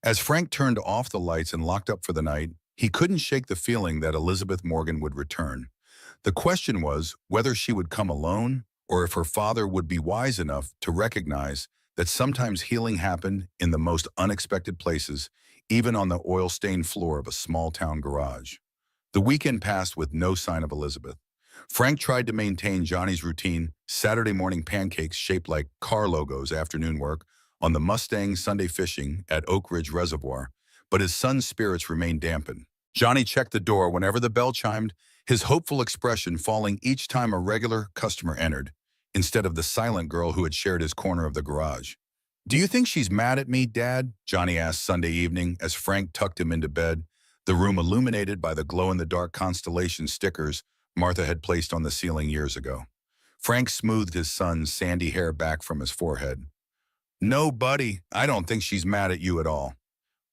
As Frank turned off the lights and locked up for the night, he couldn't shake the feeling that Elizabeth Morgan would return. The question was whether she would come alone or if her father would be wise enough to recognize that sometimes healing happened in the most unexpected places, even on the oil-stained floor of a small-town garage. The weekend passed with no sign of Elizabeth. Frank tried to maintain Johnny's routine, Saturday morning pancakes shaped like car logos, afternoon work, on the Mustang, Sunday fishing at Oak Ridge Reservoir, but his son's spirits remained dampened. Johnny checked the door whenever the bell chimed, his hopeful expression falling each time a regular customer entered, instead of the silent girl who had shared his corner of the garage. Do you think she's mad at me, Dad? Johnny asked Sunday evening as Frank tucked him into bed, the room illuminated by the glow-in-the-dark constellation stickers Martha had placed on the ceiling years ago. Frank smoothed his son's sandy hair back from his forehead. No, buddy, I don't think she's mad at you at all.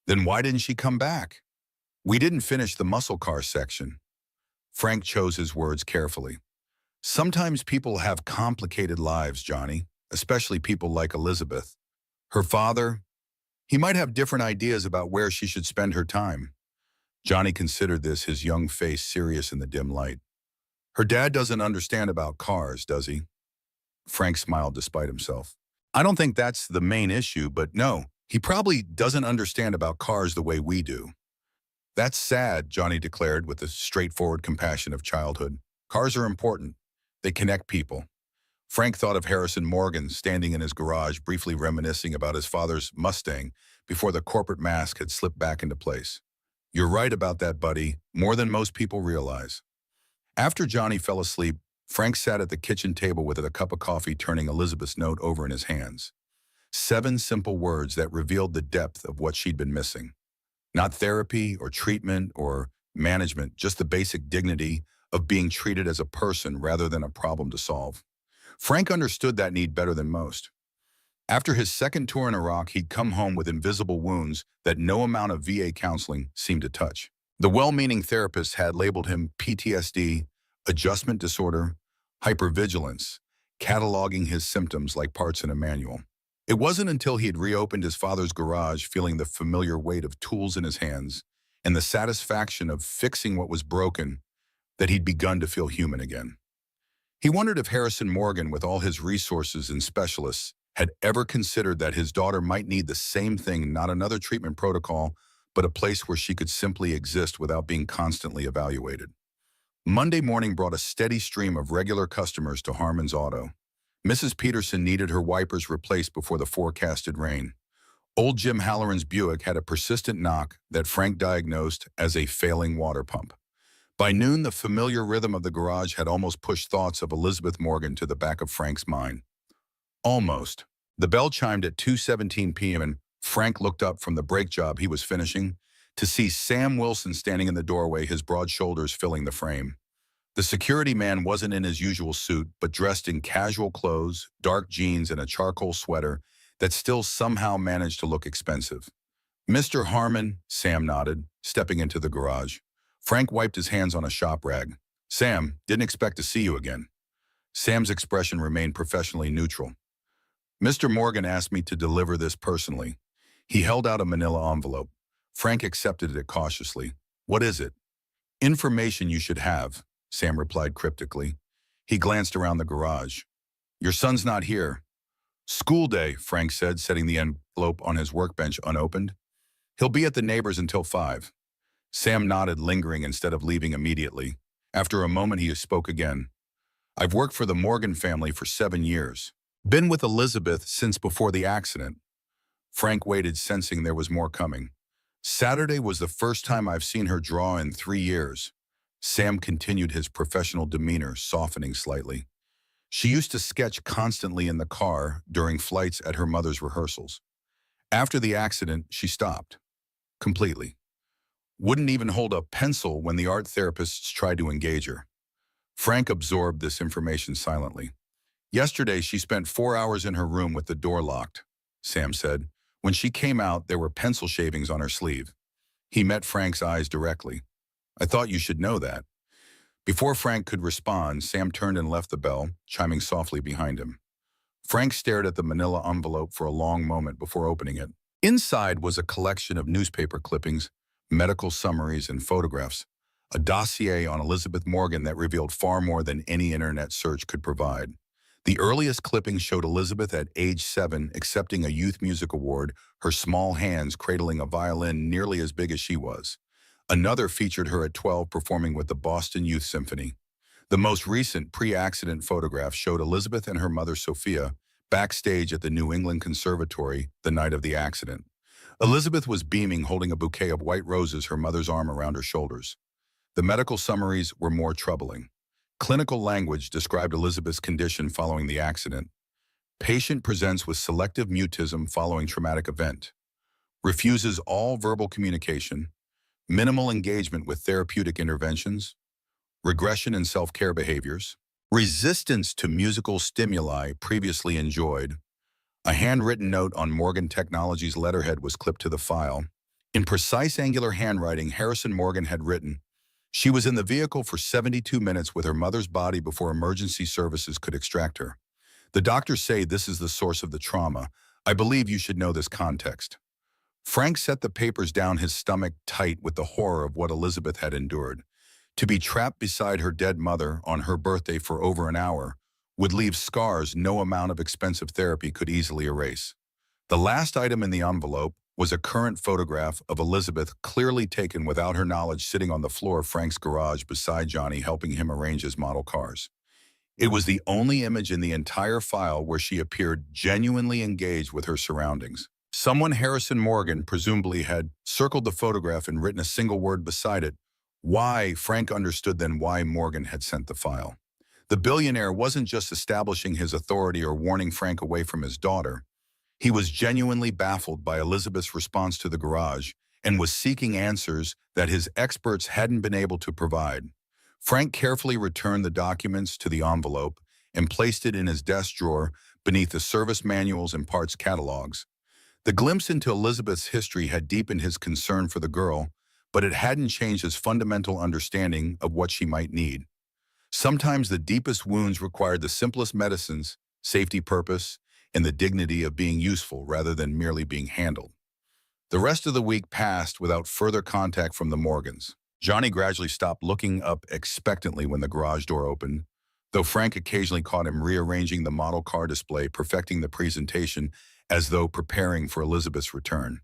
Then why didn't she come back? We didn't finish the muscle car section. Frank chose his words carefully. Sometimes people have complicated lives, Johnny, especially people like Elizabeth. Her father, he might have different ideas about where she should spend her time. Johnny considered this, his young face serious in the dim light. Her dad doesn't understand about cars, does he? Frank smiled despite himself. I don't think that's the main issue, but no, he probably doesn't understand about cars the way we do. That's sad, Johnny declared with the straightforward compassion of childhood. Cars are important. They connect people. Frank thought of Harrison Morgan standing in his garage, briefly reminiscing about his father's Mustang before the corporate mask had slipped back into place. You're right about that, buddy, more than most people realize. After Johnny fell asleep, Frank sat at the kitchen table with a cup of coffee, turning Elizabeth's note over in his hands. 7 simple words that revealed the depth of what she'd been missing. Not therapy or treatment or management, just the basic dignity of being treated as a person rather than a problem to solve. Frank understood that need better than most. After his second tour in Iraq, he'd come home with invisible wounds that no amount of VA counseling seemed to touch. The well-meaning therapist had labeled him PTSD, adjustment disorder, hypervigilance, cataloging his symptoms like parts in a manual. It wasn't until he had reopened his father's garage, feeling the familiar weight of tools in his hands and the satisfaction of fixing what was broken, that he'd begun to feel human again. He wondered if Harrison Morgan, with all his resources and specialists, had ever considered that his daughter might need the same thing, not another treatment protocol, but a place where she could simply exist without being constantly evaluated. Monday morning brought a steady stream of regular customers to Harmon's Auto. Mrs. Peterson needed her wipers replaced before the forecasted rain. Old Jim Halloran's Buick had a persistent knock that Frank diagnosed as a failing water pump. By noon, the familiar rhythm of the garage had almost pushed thoughts of Elizabeth Morgan to the back of Frank's mind. Almost. The bell chimed at 2:17 p.m. and Frank looked up from the brake job he was finishing to see Sam Wilson standing in the doorway, his broad shoulders filling the frame. The security man wasn't in his usual suit, but dressed in casual clothes, dark jeans, and a charcoal sweater that still somehow managed to look expensive. Mr. Harmon, Sam nodded, stepping into the garage. Frank wiped his hands on a shop rag. Sam, didn't expect to see you again. Sam's expression remained professionally neutral. Mr. Morgan asked me to deliver this personally. He held out a manila envelope. Frank accepted it cautiously. What is it? Information you should have, Sam replied cryptically. He glanced around the garage. Your son's not here. School day, Frank said, setting the envelope on his workbench unopened. He'll be at the neighbors until 5. Sam nodded, lingering instead of leaving immediately. After a moment, he spoke again. I've worked for the Morgan family for 7 years. Been with Elizabeth since before the accident. Frank waited, sensing there was more coming. Saturday was the first time I've seen her draw in 3 years. Sam continued, his professional demeanor softening slightly. She used to sketch constantly in the car during flights at her mother's rehearsals. After the accident, she stopped. Completely. Wouldn't even hold a pencil when the art therapists tried to engage her. Frank absorbed this information silently. Yesterday, she spent 4 hours in her room with the door locked, Sam said. When she came out, there were pencil shavings on her sleeve. He met Frank's eyes directly. I thought you should know that. Before Frank could respond, Sam turned and left the bell, chiming softly behind him. Frank stared at the manila envelope for a long moment before opening it. Inside was a collection of newspaper clippings, medical summaries, and photographs, a dossier on Elizabeth Morgan that revealed far more than any internet search could provide. The earliest clippings showed Elizabeth at age 7 accepting a youth music award, her small hands cradling a violin nearly as big as she was. Another featured her at 12 performing with the Boston Youth Symphony. The most recent pre-accident photograph showed Elizabeth and her mother Sophia backstage at the New England Conservatory the night of the accident. Elizabeth was beaming, holding a bouquet of white roses, her mother's arm around her shoulders. The medical summaries were more troubling. Clinical language described Elizabeth's condition following the accident. Patient presents with selective mutism following traumatic event. Refuses all verbal communication. Minimal engagement with therapeutic interventions. Regression in self-care behaviors. Resistance to musical stimuli previously enjoyed. A handwritten note on Morgan Technologies' letterhead was clipped to the file. In precise angular handwriting, Harrison Morgan had written, she was in the vehicle for 72 minutes with her mother's body before emergency services could extract her. The doctors say this is the source of the trauma. I believe you should know this context. Frank set the papers down, his stomach tight with the horror of what Elizabeth had endured. To be trapped beside her dead mother on her birthday for over an hour would leave scars no amount of expensive therapy could easily erase. The last item in the envelope was a current photograph of Elizabeth, clearly taken without her knowledge, sitting on the floor of Frank's garage beside Johnny, helping him arrange his model cars. It was the only image in the entire file where she appeared genuinely engaged with her surroundings. Someone, Harrison Morgan, presumably had circled the photograph and written a single word beside it. Why? Frank understood then why Morgan had sent the file. The billionaire wasn't just establishing his authority or warning Frank away from his daughter. He was genuinely baffled by Elizabeth's response to the garage and was seeking answers that his experts hadn't been able to provide. Frank carefully returned the documents to the envelope and placed it in his desk drawer beneath the service manuals and parts catalogs. The glimpse into Elizabeth's history had deepened his concern for the girl, but it hadn't changed his fundamental understanding of what she might need. Sometimes the deepest wounds required the simplest medicines, safety, purpose, and the dignity of being useful rather than merely being handled. The rest of the week passed without further contact from the Morgans. Johnny gradually stopped looking up expectantly when the garage door opened, though Frank occasionally caught him rearranging the model car display, perfecting the presentation as though preparing for Elizabeth's return.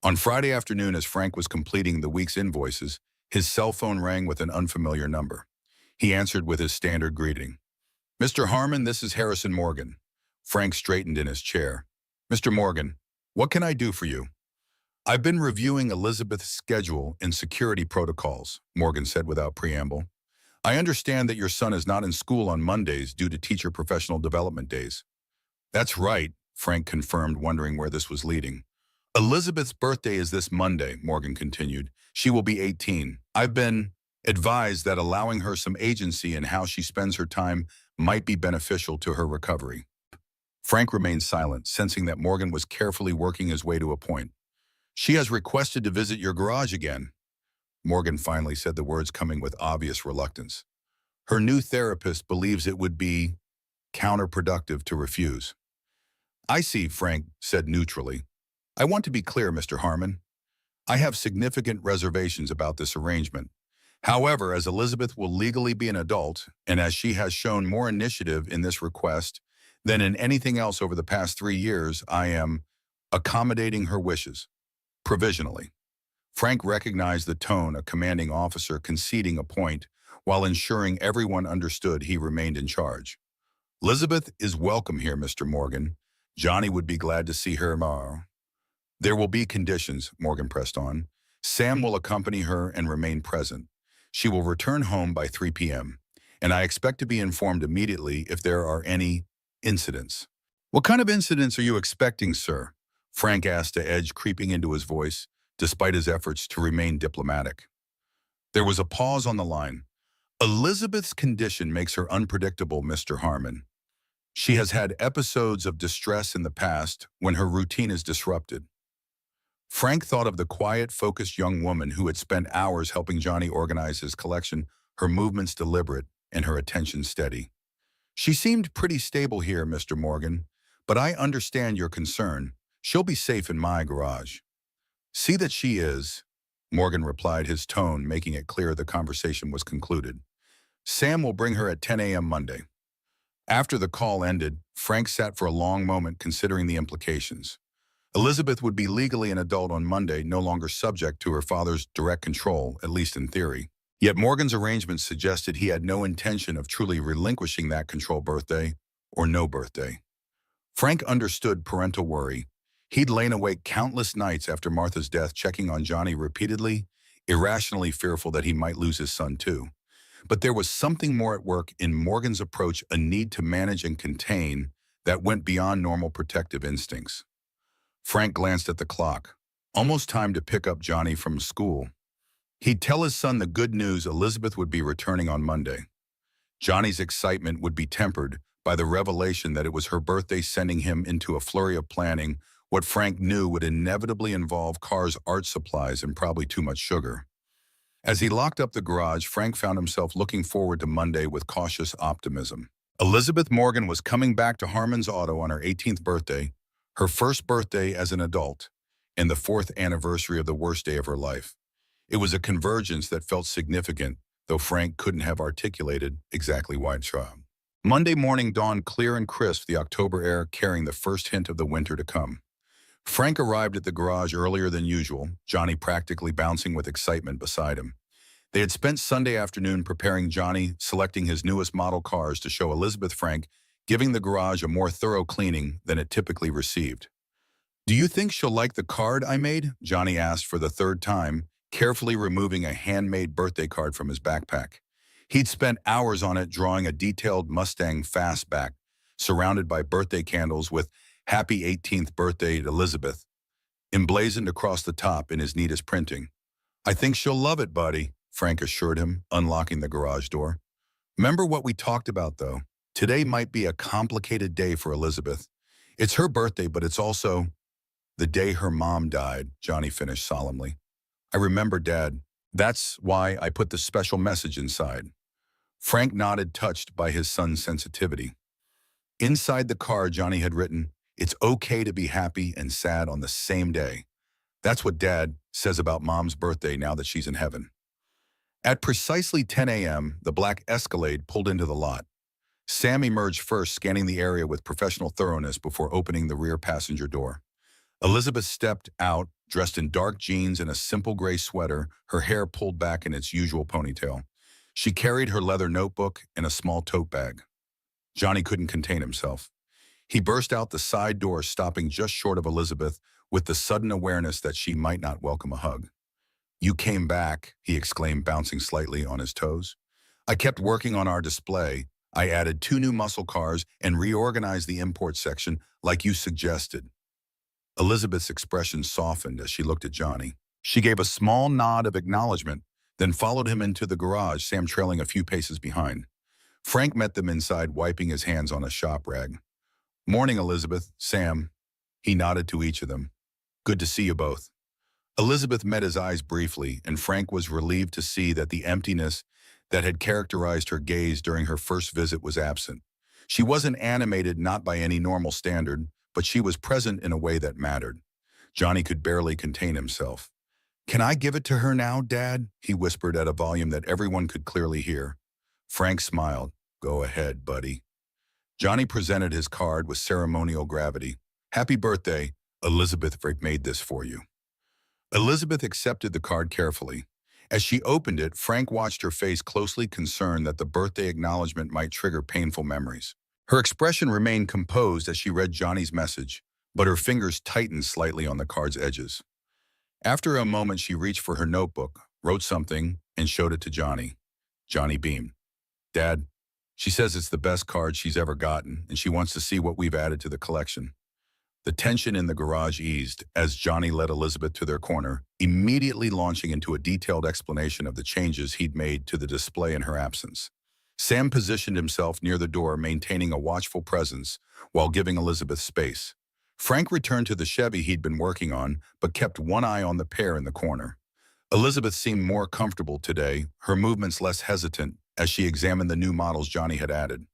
On Friday afternoon, as Frank was completing the week's invoices, his cell phone rang with an unfamiliar number. He answered with his standard greeting. Mr. Harmon, this is Harrison Morgan. Frank straightened in his chair. Mr. Morgan, what can I do for you? I've been reviewing Elizabeth's schedule and security protocols, Morgan said without preamble. I understand that your son is not in school on Mondays due to teacher professional development days. That's right, Frank confirmed, wondering where this was leading. Elizabeth's birthday is this Monday, Morgan continued. She will be 18. I've been advised that allowing her some agency in how she spends her time might be beneficial to her recovery. Frank remained silent, sensing that Morgan was carefully working his way to a point. She has requested to visit your garage again. Morgan finally said, the words coming with obvious reluctance. Her new therapist believes it would be counterproductive to refuse. I see, Frank said neutrally. I want to be clear, Mr. Harmon. I have significant reservations about this arrangement. However, as Elizabeth will legally be an adult, and as she has shown more initiative in this request than in anything else over the past 3 years, I am accommodating her wishes, provisionally. Frank recognized the tone a commanding officer conceding a point while ensuring everyone understood he remained in charge. Elizabeth is welcome here, Mr. Morgan. Johnny would be glad to see her tomorrow. There will be conditions, Morgan pressed on. Sam will accompany her and remain present. She will return home by 3 p.m., and I expect to be informed immediately if there are any incidents. What kind of incidents are you expecting, sir? Frank asked, a edge creeping into his voice, despite his efforts to remain diplomatic. There was a pause on the line. Elizabeth's condition makes her unpredictable, Mr. Harmon. She has had episodes of distress in the past when her routine is disrupted. Frank thought of the quiet, focused young woman who had spent hours helping Johnny organize his collection, her movements deliberate and her attention steady. She seemed pretty stable here, Mr. Morgan, but I understand your concern. She'll be safe in my garage. See that she is, Morgan replied, his tone making it clear the conversation was concluded. Sam will bring her at 10 a.m. Monday. After the call ended, Frank sat for a long moment considering the implications. Elizabeth would be legally an adult on Monday, no longer subject to her father's direct control, at least in theory. Yet Morgan's arrangements suggested he had no intention of truly relinquishing that control, birthday or no birthday. Frank understood parental worry. He'd lain awake countless nights after Martha's death checking on Johnny repeatedly, irrationally fearful that he might lose his son too. But there was something more at work in Morgan's approach, a need to manage and contain that went beyond normal protective instincts. Frank glanced at the clock. Almost time to pick up Johnny from school. He'd tell his son the good news: Elizabeth would be returning on Monday. Johnny's excitement would be tempered by the revelation that it was her birthday, sending him into a flurry of planning what Frank knew would inevitably involve cars, art supplies, and probably too much sugar. As he locked up the garage, Frank found himself looking forward to Monday with cautious optimism. Elizabeth Morgan was coming back to Harmon's Auto on her 18th birthday, her first birthday as an adult, and the 4th anniversary of the worst day of her life. It was a convergence that felt significant, though Frank couldn't have articulated exactly why it was. Monday morning dawned clear and crisp, the October air carrying the first hint of the winter to come. Frank arrived at the garage earlier than usual, Johnny practically bouncing with excitement beside him. They had spent Sunday afternoon preparing Johnny, selecting his newest model cars to show Elizabeth. Frank giving the garage a more thorough cleaning than it typically received. Do you think she'll like the card I made? Johnny asked for the third time, carefully removing a handmade birthday card from his backpack. He'd spent hours on it, drawing a detailed Mustang fastback, surrounded by birthday candles with Happy 18th Birthday, Elizabeth, emblazoned across the top in his neatest printing. I think she'll love it, buddy, Frank assured him, unlocking the garage door. Remember what we talked about, though. Today might be a complicated day for Elizabeth. It's her birthday, but it's also the day her mom died, Johnny finished solemnly. I remember, Dad. That's why I put the special message inside. Frank nodded, touched by his son's sensitivity. Inside the card, Johnny had written, "It's okay to be happy and sad on the same day. That's what Dad says about Mom's birthday now that she's in heaven." At precisely 10 a.m., the black Escalade pulled into the lot. Sam emerged first, scanning the area with professional thoroughness before opening the rear passenger door. Elizabeth stepped out, dressed in dark jeans and a simple gray sweater, her hair pulled back in its usual ponytail. She carried her leather notebook and a small tote bag. Johnny couldn't contain himself. He burst out the side door, stopping just short of Elizabeth with the sudden awareness that she might not welcome a hug. "You came back," he exclaimed, bouncing slightly on his toes. "I kept working on our display. I added 2 new muscle cars and reorganized the import section like you suggested." Elizabeth's expression softened as she looked at Johnny. She gave a small nod of acknowledgement, then followed him into the garage, Sam trailing a few paces behind. Frank met them inside, wiping his hands on a shop rag. "Morning, Elizabeth, Sam." He nodded to each of them. "Good to see you both." Elizabeth met his eyes briefly, and Frank was relieved to see that the emptiness that had characterized her gaze during her first visit was absent. She wasn't animated, not by any normal standard, but she was present in a way that mattered. Johnny could barely contain himself. Can I give it to her now, Dad? He whispered at a volume that everyone could clearly hear. Frank smiled. Go ahead, buddy. Johnny presented his card with ceremonial gravity. Happy birthday. Elizabeth Frick made this for you. Elizabeth accepted the card carefully. As she opened it, Frank watched her face closely, concerned that the birthday acknowledgement might trigger painful memories. Her expression remained composed as she read Johnny's message, but her fingers tightened slightly on the card's edges. After a moment, she reached for her notebook, wrote something, and showed it to Johnny. Johnny beamed. Dad, she says it's the best card she's ever gotten, and she wants to see what we've added to the collection. The tension in the garage eased as Johnny led Elizabeth to their corner, immediately launching into a detailed explanation of the changes he'd made to the display in her absence. Sam positioned himself near the door, maintaining a watchful presence while giving Elizabeth space. Frank returned to the Chevy he'd been working on, but kept one eye on the pair in the corner. Elizabeth seemed more comfortable today, her movements less hesitant as she examined the new models Johnny had added.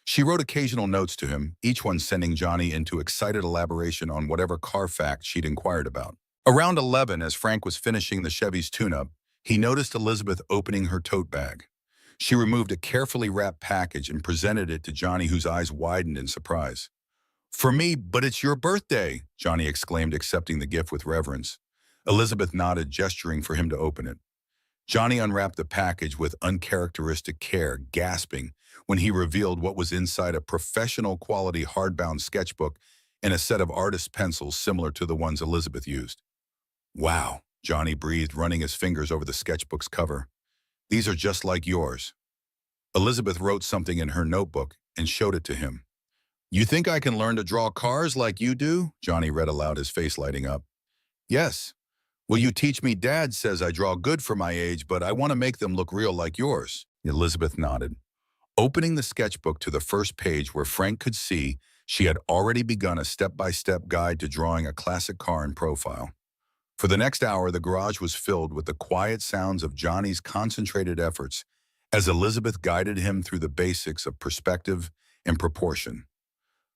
She wrote occasional notes to him, each one sending Johnny into excited elaboration on whatever car fact she'd inquired about. Around 11, as Frank was finishing the Chevy's tune-up, he noticed Elizabeth opening her tote bag. She removed a carefully wrapped package and presented it to Johnny, whose eyes widened in surprise. For me, but it's your birthday, Johnny exclaimed, accepting the gift with reverence. Elizabeth nodded, gesturing for him to open it. Johnny unwrapped the package with uncharacteristic care, gasping when he revealed what was inside: a professional-quality hardbound sketchbook and a set of artist pencils similar to the ones Elizabeth used. Wow, Johnny breathed, running his fingers over the sketchbook's cover. These are just like yours. Elizabeth wrote something in her notebook and showed it to him. You think I can learn to draw cars like you do? Johnny read aloud, his face lighting up. Yes. Will you teach me? Dad says I draw good for my age, but I want to make them look real like yours. Elizabeth nodded. Opening the sketchbook to the first page, where Frank could see she had already begun a step-by-step guide to drawing a classic car in profile. For the next hour, the garage was filled with the quiet sounds of Johnny's concentrated efforts as Elizabeth guided him through the basics of perspective and proportion.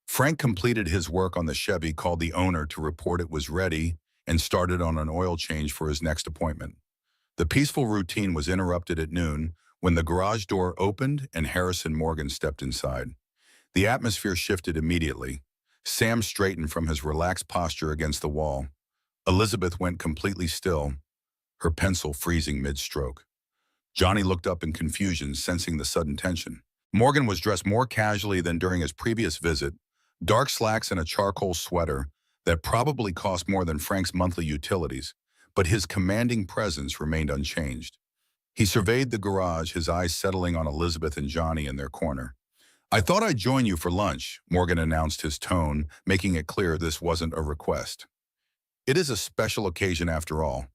Frank completed his work on the Chevy, called the owner to report it was ready, and started on an oil change for his next appointment. The peaceful routine was interrupted at noon when the garage door opened and Harrison Morgan stepped inside. The atmosphere shifted immediately. Sam straightened from his relaxed posture against the wall. Elizabeth went completely still, her pencil freezing mid-stroke. Johnny looked up in confusion, sensing the sudden tension. Morgan was dressed more casually than during his previous visit, dark slacks and a charcoal sweater that probably cost more than Frank's monthly utilities, but his commanding presence remained unchanged. He surveyed the garage, his eyes settling on Elizabeth and Johnny in their corner. I thought I'd join you for lunch, Morgan announced, his tone making it clear this wasn't a request. It is a special occasion after all.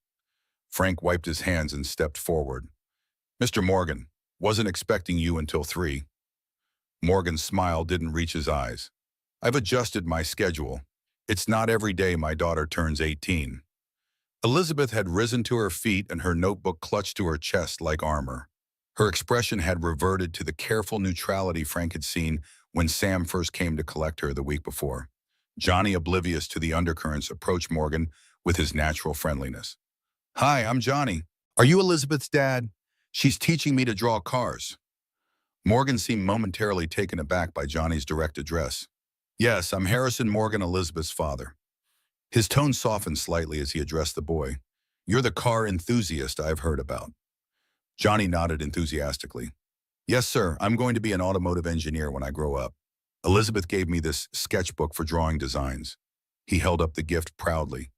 Frank wiped his hands and stepped forward. Mr. Morgan, wasn't expecting you until 3. Morgan's smile didn't reach his eyes. I've adjusted my schedule. It's not every day my daughter turns 18. Elizabeth had risen to her feet and her notebook clutched to her chest like armor. Her expression had reverted to the careful neutrality Frank had seen when Sam first came to collect her the week before. Johnny, oblivious to the undercurrents, approached Morgan with his natural friendliness. Hi, I'm Johnny. Are you Elizabeth's dad? She's teaching me to draw cars. Morgan seemed momentarily taken aback by Johnny's direct address. Yes, I'm Harrison Morgan, Elizabeth's father. His tone softened slightly as he addressed the boy. You're the car enthusiast I've heard about. Johnny nodded enthusiastically. Yes, sir, I'm going to be an automotive engineer when I grow up. Elizabeth gave me this sketchbook for drawing designs. He held up the gift proudly.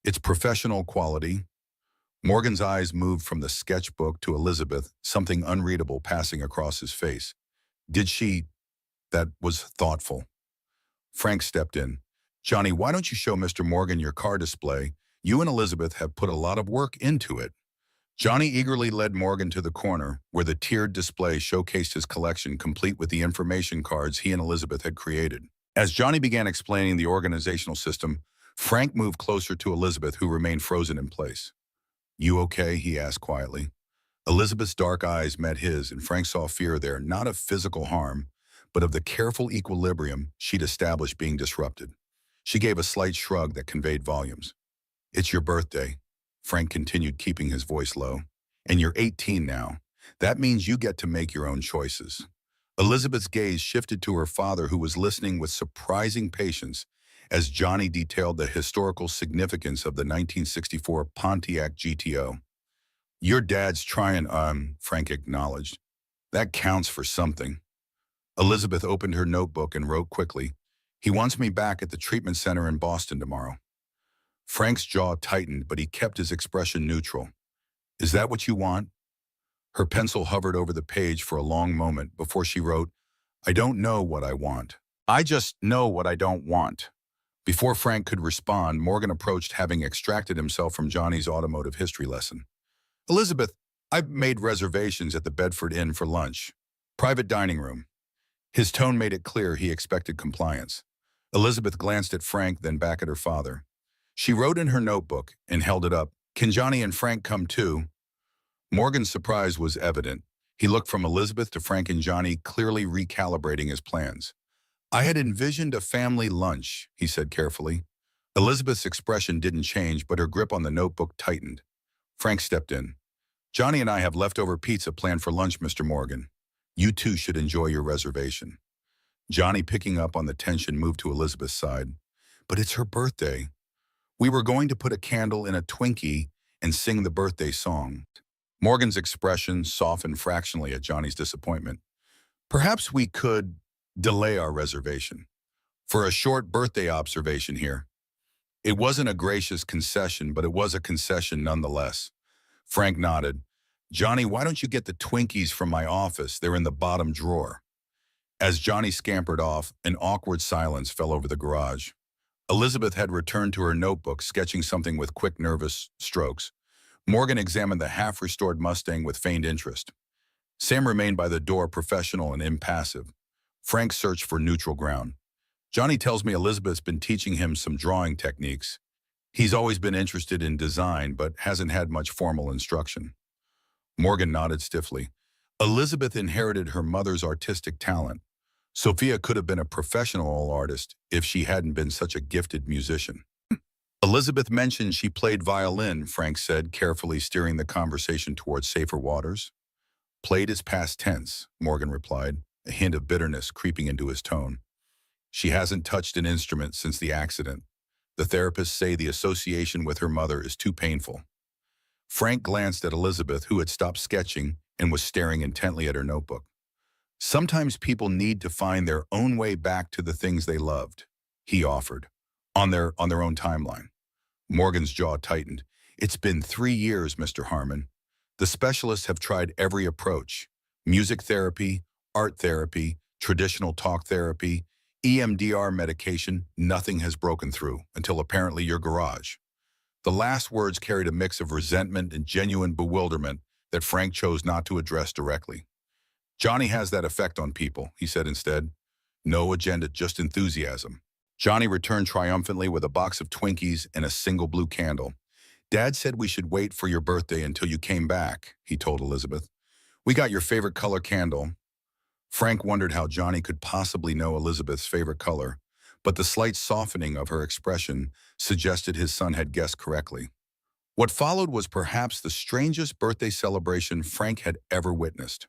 It's professional quality. Morgan's eyes moved from the sketchbook to Elizabeth, something unreadable passing across his face. Did she? That was thoughtful. Frank stepped in. Johnny, why don't you show Mr. Morgan your car display? You and Elizabeth have put a lot of work into it. Johnny eagerly led Morgan to the corner, where the tiered display showcased his collection, complete with the information cards he and Elizabeth had created. As Johnny began explaining the organizational system, Frank moved closer to Elizabeth, who remained frozen in place. You okay? He asked quietly. Elizabeth's dark eyes met his, and Frank saw fear there, not of physical harm, but of the careful equilibrium she'd established being disrupted. She gave a slight shrug that conveyed volumes. It's your birthday. Frank continued, keeping his voice low. And you're 18 now. That means you get to make your own choices. Elizabeth's gaze shifted to her father, who was listening with surprising patience as Johnny detailed the historical significance of the 1964 Pontiac GTO. Your dad's trying, Frank acknowledged. That counts for something. Elizabeth opened her notebook and wrote quickly, he wants me back at the treatment center in Boston tomorrow. Frank's jaw tightened, but he kept his expression neutral. Is that what you want? Her pencil hovered over the page for a long moment before she wrote, I don't know what I want. I just know what I don't want. Before Frank could respond, Morgan approached, having extracted himself from Johnny's automotive history lesson. Elizabeth, I've made reservations at the Bedford Inn for lunch. Private dining room. His tone made it clear he expected compliance. Elizabeth glanced at Frank, then back at her father. She wrote in her notebook and held it up. Can Johnny and Frank come too? Morgan's surprise was evident. He looked from Elizabeth to Frank and Johnny, clearly recalibrating his plans. I had envisioned a family lunch, he said carefully. Elizabeth's expression didn't change, but her grip on the notebook tightened. Frank stepped in. Johnny and I have leftover pizza planned for lunch, Mr. Morgan. You two should enjoy your reservation. Johnny, picking up on the tension, moved to Elizabeth's side. But it's her birthday. We were going to put a candle in a Twinkie and sing the birthday song. Morgan's expression softened fractionally at Johnny's disappointment. Perhaps we could delay our reservation for a short birthday observation here. It wasn't a gracious concession, but it was a concession nonetheless. Frank nodded. Johnny, why don't you get the Twinkies from my office? They're in the bottom drawer. As Johnny scampered off, an awkward silence fell over the garage. Elizabeth had returned to her notebook, sketching something with quick, nervous strokes. Morgan examined the half-restored Mustang with feigned interest. Sam remained by the door, professional and impassive. Frank searched for neutral ground. Johnny tells me Elizabeth's been teaching him some drawing techniques. He's always been interested in design, but hasn't had much formal instruction. Morgan nodded stiffly. Elizabeth inherited her mother's artistic talent. Sophia could have been a professional artist if she hadn't been such a gifted musician. Elizabeth mentioned she played violin, Frank said, carefully steering the conversation towards safer waters. Played is past tense, Morgan replied, a hint of bitterness creeping into his tone. She hasn't touched an instrument since the accident. The therapists say the association with her mother is too painful. Frank glanced at Elizabeth, who had stopped sketching and was staring intently at her notebook. Sometimes people need to find their own way back to the things they loved, he offered, on their own timeline. Morgan's jaw tightened. It's been 3 years, Mr. Harmon. The specialists have tried every approach: music therapy, art therapy, traditional talk therapy, EMDR medication. Nothing has broken through until apparently your garage. The last words carried a mix of resentment and genuine bewilderment that Frank chose not to address directly. Johnny has that effect on people, he said instead. No agenda, just enthusiasm. Johnny returned triumphantly with a box of Twinkies and a single blue candle. Dad said we should wait for your birthday until you came back, he told Elizabeth. We got your favorite color candle. Frank wondered how Johnny could possibly know Elizabeth's favorite color, but the slight softening of her expression suggested his son had guessed correctly. What followed was perhaps the strangest birthday celebration Frank had ever witnessed.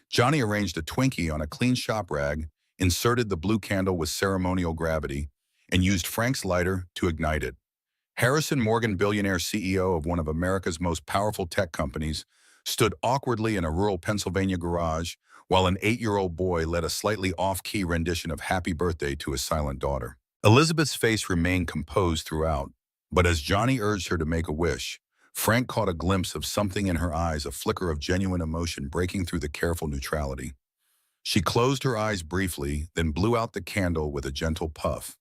Johnny arranged a Twinkie on a clean shop rag, inserted the blue candle with ceremonial gravity, and used Frank's lighter to ignite it. Harrison Morgan, billionaire CEO of one of America's most powerful tech companies, stood awkwardly in a rural Pennsylvania garage while an 8-year-old boy led a slightly off-key rendition of Happy Birthday to his silent daughter. Elizabeth's face remained composed throughout, but as Johnny urged her to make a wish, Frank caught a glimpse of something in her eyes, a flicker of genuine emotion breaking through the careful neutrality. She closed her eyes briefly, then blew out the candle with a gentle puff.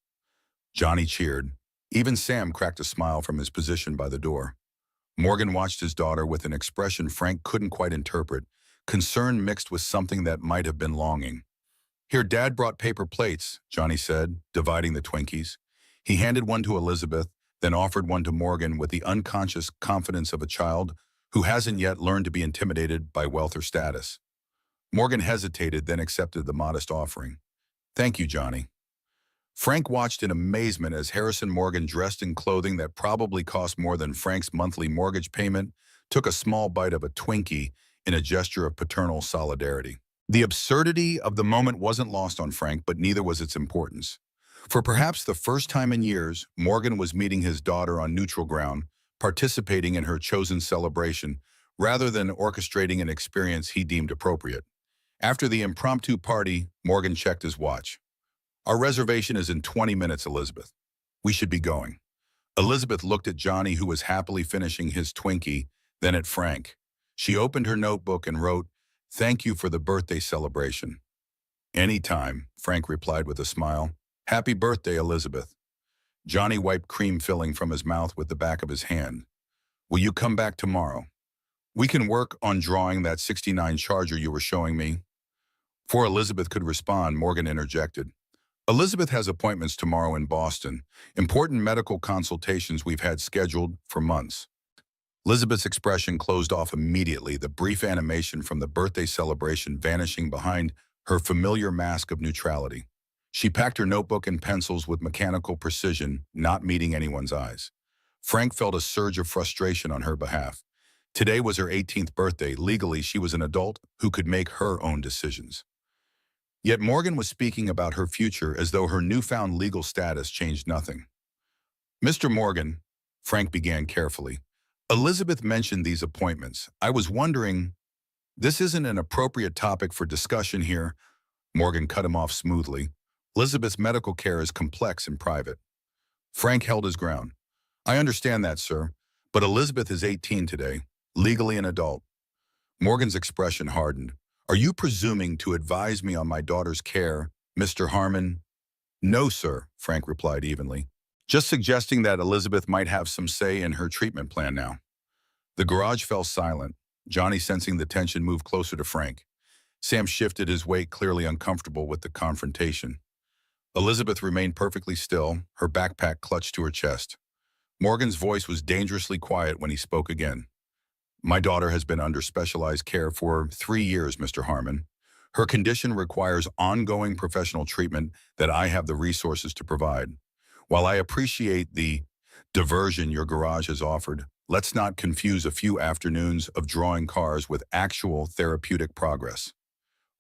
Johnny cheered. Even Sam cracked a smile from his position by the door. Morgan watched his daughter with an expression Frank couldn't quite interpret, concern mixed with something that might have been longing. Here, Dad brought paper plates, Johnny said, dividing the Twinkies. He handed one to Elizabeth, then offered one to Morgan with the unconscious confidence of a child who hasn't yet learned to be intimidated by wealth or status. Morgan hesitated, then accepted the modest offering. Thank you, Johnny. Frank watched in amazement as Harrison Morgan, dressed in clothing that probably cost more than Frank's monthly mortgage payment, took a small bite of a Twinkie in a gesture of paternal solidarity. The absurdity of the moment wasn't lost on Frank, but neither was its importance. For perhaps the first time in years, Morgan was meeting his daughter on neutral ground, participating in her chosen celebration, rather than orchestrating an experience he deemed appropriate. After the impromptu party, Morgan checked his watch. "Our reservation is in 20 minutes, Elizabeth. We should be going." Elizabeth looked at Johnny, who was happily finishing his Twinkie, then at Frank. She opened her notebook and wrote, "Thank you for the birthday celebration." "Anytime," Frank replied with a smile. "Happy birthday, Elizabeth." Johnny wiped cream filling from his mouth with the back of his hand. "Will you come back tomorrow? We can work on drawing that '69 Charger you were showing me." Before Elizabeth could respond, Morgan interjected. "Elizabeth has appointments tomorrow in Boston, important medical consultations we've had scheduled for months." Elizabeth's expression closed off immediately, the brief animation from the birthday celebration vanishing behind her familiar mask of neutrality. She packed her notebook and pencils with mechanical precision, not meeting anyone's eyes. Frank felt a surge of frustration on her behalf. Today was her 18th birthday. Legally, she was an adult who could make her own decisions. Yet Morgan was speaking about her future as though her newfound legal status changed nothing. "Mr. Morgan," Frank began carefully, "Elizabeth mentioned these appointments. I was wondering, this isn't an appropriate topic for discussion here." Morgan cut him off smoothly. "Elizabeth's medical care is complex and private." Frank held his ground. "I understand that, sir, but Elizabeth is 18 today, legally an adult." Morgan's expression hardened. "Are you presuming to advise me on my daughter's care, Mr. Harmon?" "No, sir," Frank replied evenly. "Just suggesting that Elizabeth might have some say in her treatment plan now." The garage fell silent. Johnny, sensing the tension, moved closer to Frank. Sam shifted his weight, clearly uncomfortable with the confrontation. Elizabeth remained perfectly still, her backpack clutched to her chest. Morgan's voice was dangerously quiet when he spoke again. "My daughter has been under specialized care for 3 years, Mr. Harmon. Her condition requires ongoing professional treatment that I have the resources to provide. While I appreciate the diversion your garage has offered, let's not confuse a few afternoons of drawing cars with actual therapeutic progress."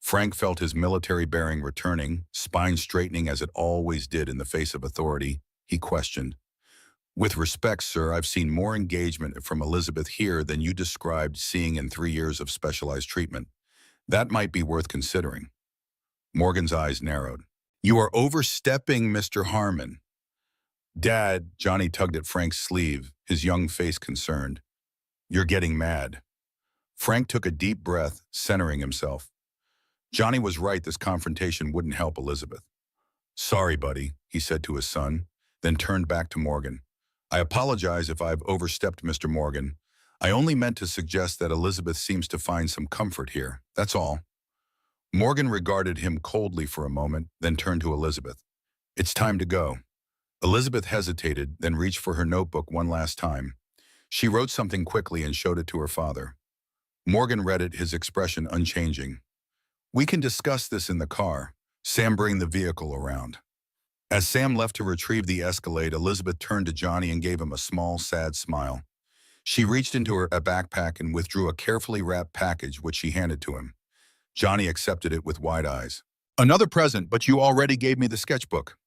Frank felt his military bearing returning, spine straightening as it always did in the face of authority. He questioned, "With respect, sir, I've seen more engagement from Elizabeth here than you described seeing in 3 years of specialized treatment. That might be worth considering." Morgan's eyes narrowed. "You are overstepping, Mr. Harmon." "Dad," Johnny tugged at Frank's sleeve, his young face concerned. "You're getting mad." Frank took a deep breath, centering himself. Johnny was right, this confrontation wouldn't help Elizabeth. "Sorry, buddy," he said to his son, then turned back to Morgan. "I apologize if I've overstepped, Mr. Morgan. I only meant to suggest that Elizabeth seems to find some comfort here, that's all." Morgan regarded him coldly for a moment, then turned to Elizabeth. "It's time to go." Elizabeth hesitated, then reached for her notebook one last time. She wrote something quickly and showed it to her father. Morgan read it, his expression unchanging. "We can discuss this in the car. Sam, bring the vehicle around." As Sam left to retrieve the Escalade, Elizabeth turned to Johnny and gave him a small, sad smile. She reached into her backpack and withdrew a carefully wrapped package, which she handed to him. Johnny accepted it with wide eyes. "Another present, but you already gave me the sketchbook."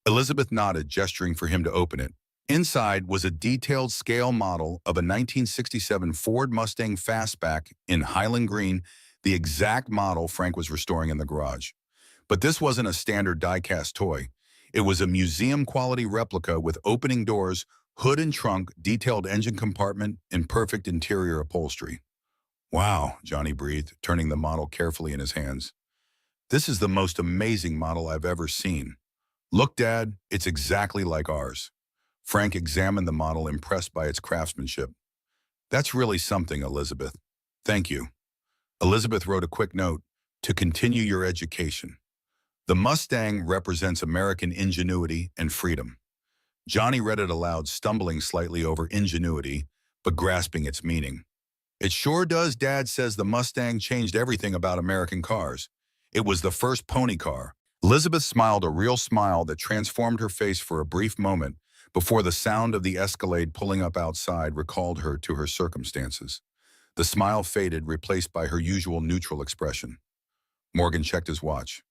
Elizabeth nodded, gesturing for him to open it. Inside was a detailed scale model of a 1967 Ford Mustang Fastback in Highland Green, the exact model Frank was restoring in the garage. But this wasn't a standard die-cast toy. It was a museum-quality replica with opening doors, hood and trunk, detailed engine compartment, and perfect interior upholstery. "Wow," Johnny breathed, turning the model carefully in his hands. "This is the most amazing model I've ever seen. Look, Dad, it's exactly like ours." Frank examined the model, impressed by its craftsmanship. "That's really something, Elizabeth. Thank you." Elizabeth wrote a quick note, "To continue your education." The Mustang represents American ingenuity and freedom. Johnny read it aloud, stumbling slightly over ingenuity, but grasping its meaning. "It sure does. Dad says the Mustang changed everything about American cars. It was the first pony car, Elizabeth smiled a real smile that transformed her face for a brief moment before the sound of the Escalade pulling up outside recalled her to her circumstances. The smile faded, replaced by her usual neutral expression. Morgan checked his watch.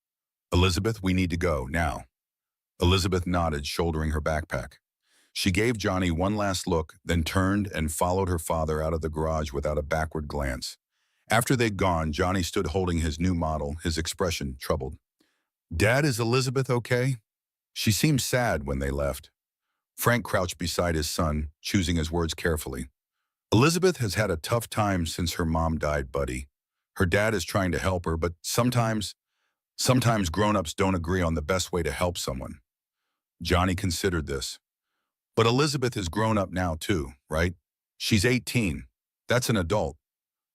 "Elizabeth, we need to go, now." Elizabeth nodded, shouldering her backpack. She gave Johnny one last look, then turned and followed her father out of the garage without a backward glance. After they'd gone, Johnny stood holding his new model, his expression troubled. "Dad, is Elizabeth okay?" She seemed sad when they left. Frank crouched beside his son, choosing his words carefully. "Elizabeth has had a tough time since her mom died, buddy. Her dad is trying to help her, but sometimes grown-ups don't agree on the best way to help someone." Johnny considered this. "But Elizabeth is grown up now too, right? She's 18. That's an adult."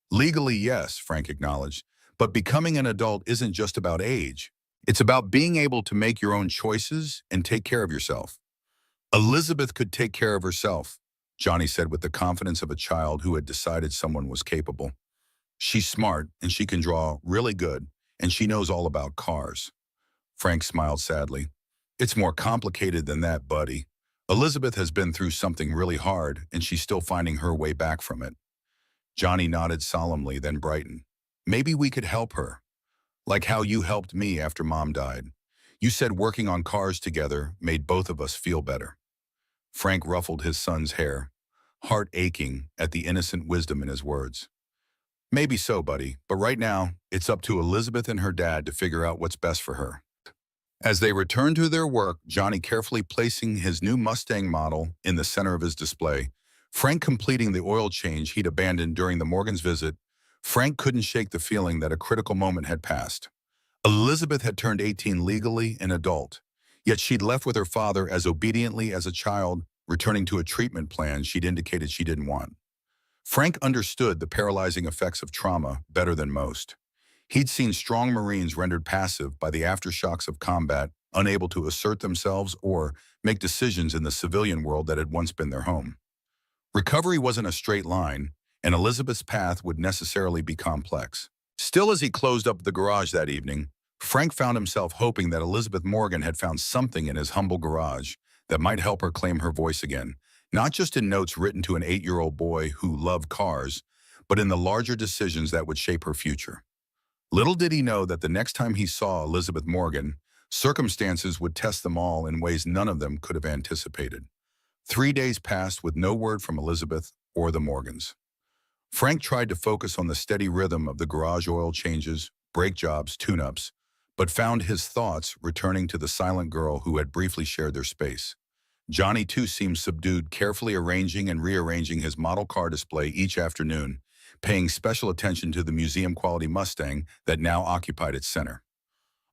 "Legally, yes," Frank acknowledged. "But becoming an adult isn't just about age. It's about being able to make your own choices and take care of yourself." "Elizabeth could take care of herself," Johnny said with the confidence of a child who had decided someone was capable. "She's smart, and she can draw really good, and she knows all about cars." Frank smiled sadly. "It's more complicated than that, buddy. Elizabeth has been through something really hard, and she's still finding her way back from it." Johnny nodded solemnly, then brightened. "Maybe we could help her, like how you helped me after Mom died. You said working on cars together made both of us feel better." Frank ruffled his son's hair, heart aching at the innocent wisdom in his words. "Maybe so, buddy, but right now, it's up to Elizabeth and her dad to figure out what's best for her." As they returned to their work, Johnny carefully placing his new Mustang model in the center of his display, Frank completing the oil change he'd abandoned during the Morgan's visit, Frank couldn't shake the feeling that a critical moment had passed. Elizabeth had turned 18 legally, an adult, yet she'd left with her father as obediently as a child, returning to a treatment plan she'd indicated she didn't want. Frank understood the paralyzing effects of trauma better than most. He'd seen strong Marines rendered passive by the aftershocks of combat, unable to assert themselves or make decisions in the civilian world that had once been their home. Recovery wasn't a straight line, and Elizabeth's path would necessarily be complex. Still, as he closed up the garage that evening, Frank found himself hoping that Elizabeth Morgan had found something in his humble garage that might help her claim her voice again, not just in notes written to an 8-year-old boy who loved cars, but in the larger decisions that would shape her future. Little did he know that the next time he saw Elizabeth Morgan, circumstances would test them all in ways none of them could have anticipated. 3 days passed with no word from Elizabeth or the Morgans. Frank tried to focus on the steady rhythm of the garage oil changes, brake jobs, tune-ups, but found his thoughts returning to the silent girl who had briefly shared their space. Johnny, too, seemed subdued, carefully arranging and rearranging his model car display each afternoon, paying special attention to the museum-quality Mustang that now occupied its center.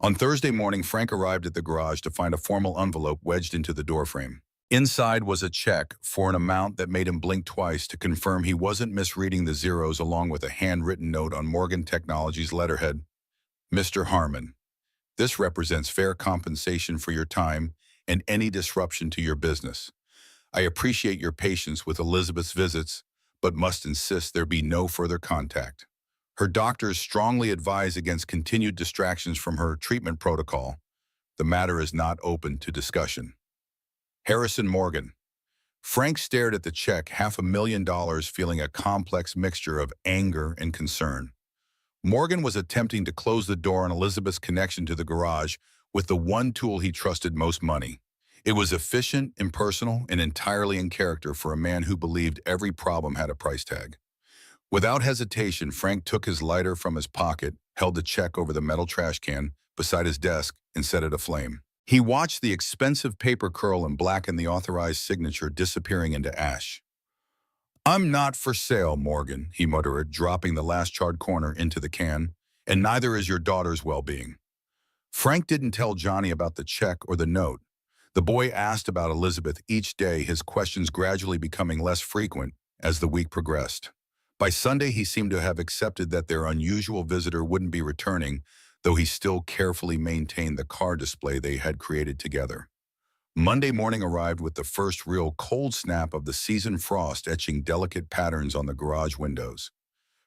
On Thursday morning, Frank arrived at the garage to find a formal envelope wedged into the doorframe. Inside was a check for an amount that made him blink twice to confirm he wasn't misreading the zeros, along with a handwritten note on Morgan Technologies' letterhead. "Mr. Harmon, this represents fair compensation for your time and any disruption to your business. I appreciate your patience with Elizabeth's visits, but must insist there be no further contact. Her doctors strongly advise against continued distractions from her treatment protocol. The matter is not open to discussion. Harrison Morgan." Frank stared at the check, $500,000, feeling a complex mixture of anger and concern. Morgan was attempting to close the door on Elizabeth's connection to the garage with the one tool he trusted most: money. It was efficient, impersonal, and entirely in character for a man who believed every problem had a price tag. Without hesitation, Frank took his lighter from his pocket, held the check over the metal trash can beside his desk, and set it aflame. He watched the expensive paper curl and blacken the authorized signature, disappearing into ash. "I'm not for sale, Morgan," he muttered, dropping the last charred corner into the can, "and neither is your daughter's well-being." Frank didn't tell Johnny about the check or the note. The boy asked about Elizabeth each day, his questions gradually becoming less frequent as the week progressed. By Sunday, he seemed to have accepted that their unusual visitor wouldn't be returning, though he still carefully maintained the car display they had created together. Monday morning arrived with the first real cold snap of the season, frost etching delicate patterns on the garage windows.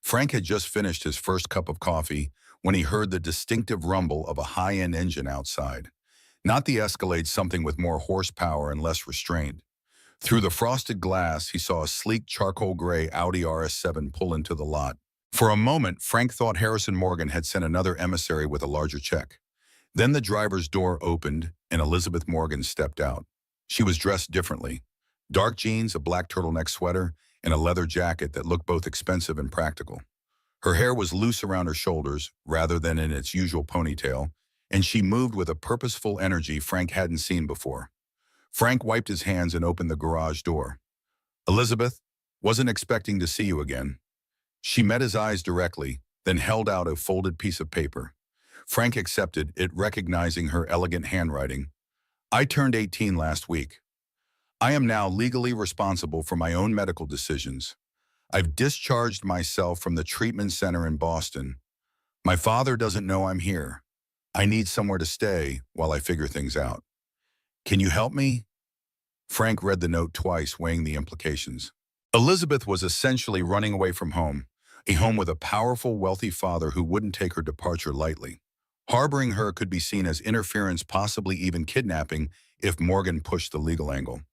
Frank had just finished his first cup of coffee when he heard the distinctive rumble of a high-end engine outside. Not the Escalade, something with more horsepower and less restraint. Through the frosted glass, he saw a sleek charcoal gray Audi RS7 pull into the lot. For a moment, Frank thought Harrison Morgan had sent another emissary with a larger check. Then the driver's door opened and Elizabeth Morgan stepped out. She was dressed differently. Dark jeans, a black turtleneck sweater, and a leather jacket that looked both expensive and practical. Her hair was loose around her shoulders rather than in its usual ponytail, and she moved with a purposeful energy Frank hadn't seen before. Frank wiped his hands and opened the garage door. "Elizabeth, wasn't expecting to see you again." She met his eyes directly, then held out a folded piece of paper. Frank accepted it, recognizing her elegant handwriting. "I turned 18 last week. I am now legally responsible for my own medical decisions. I've discharged myself from the treatment center in Boston. My father doesn't know I'm here. I need somewhere to stay while I figure things out. Can you help me?" Frank read the note twice, weighing the implications. Elizabeth was essentially running away from home, a home with a powerful, wealthy father who wouldn't take her departure lightly. Harboring her could be seen as interference, possibly even kidnapping, if Morgan pushed the legal angle.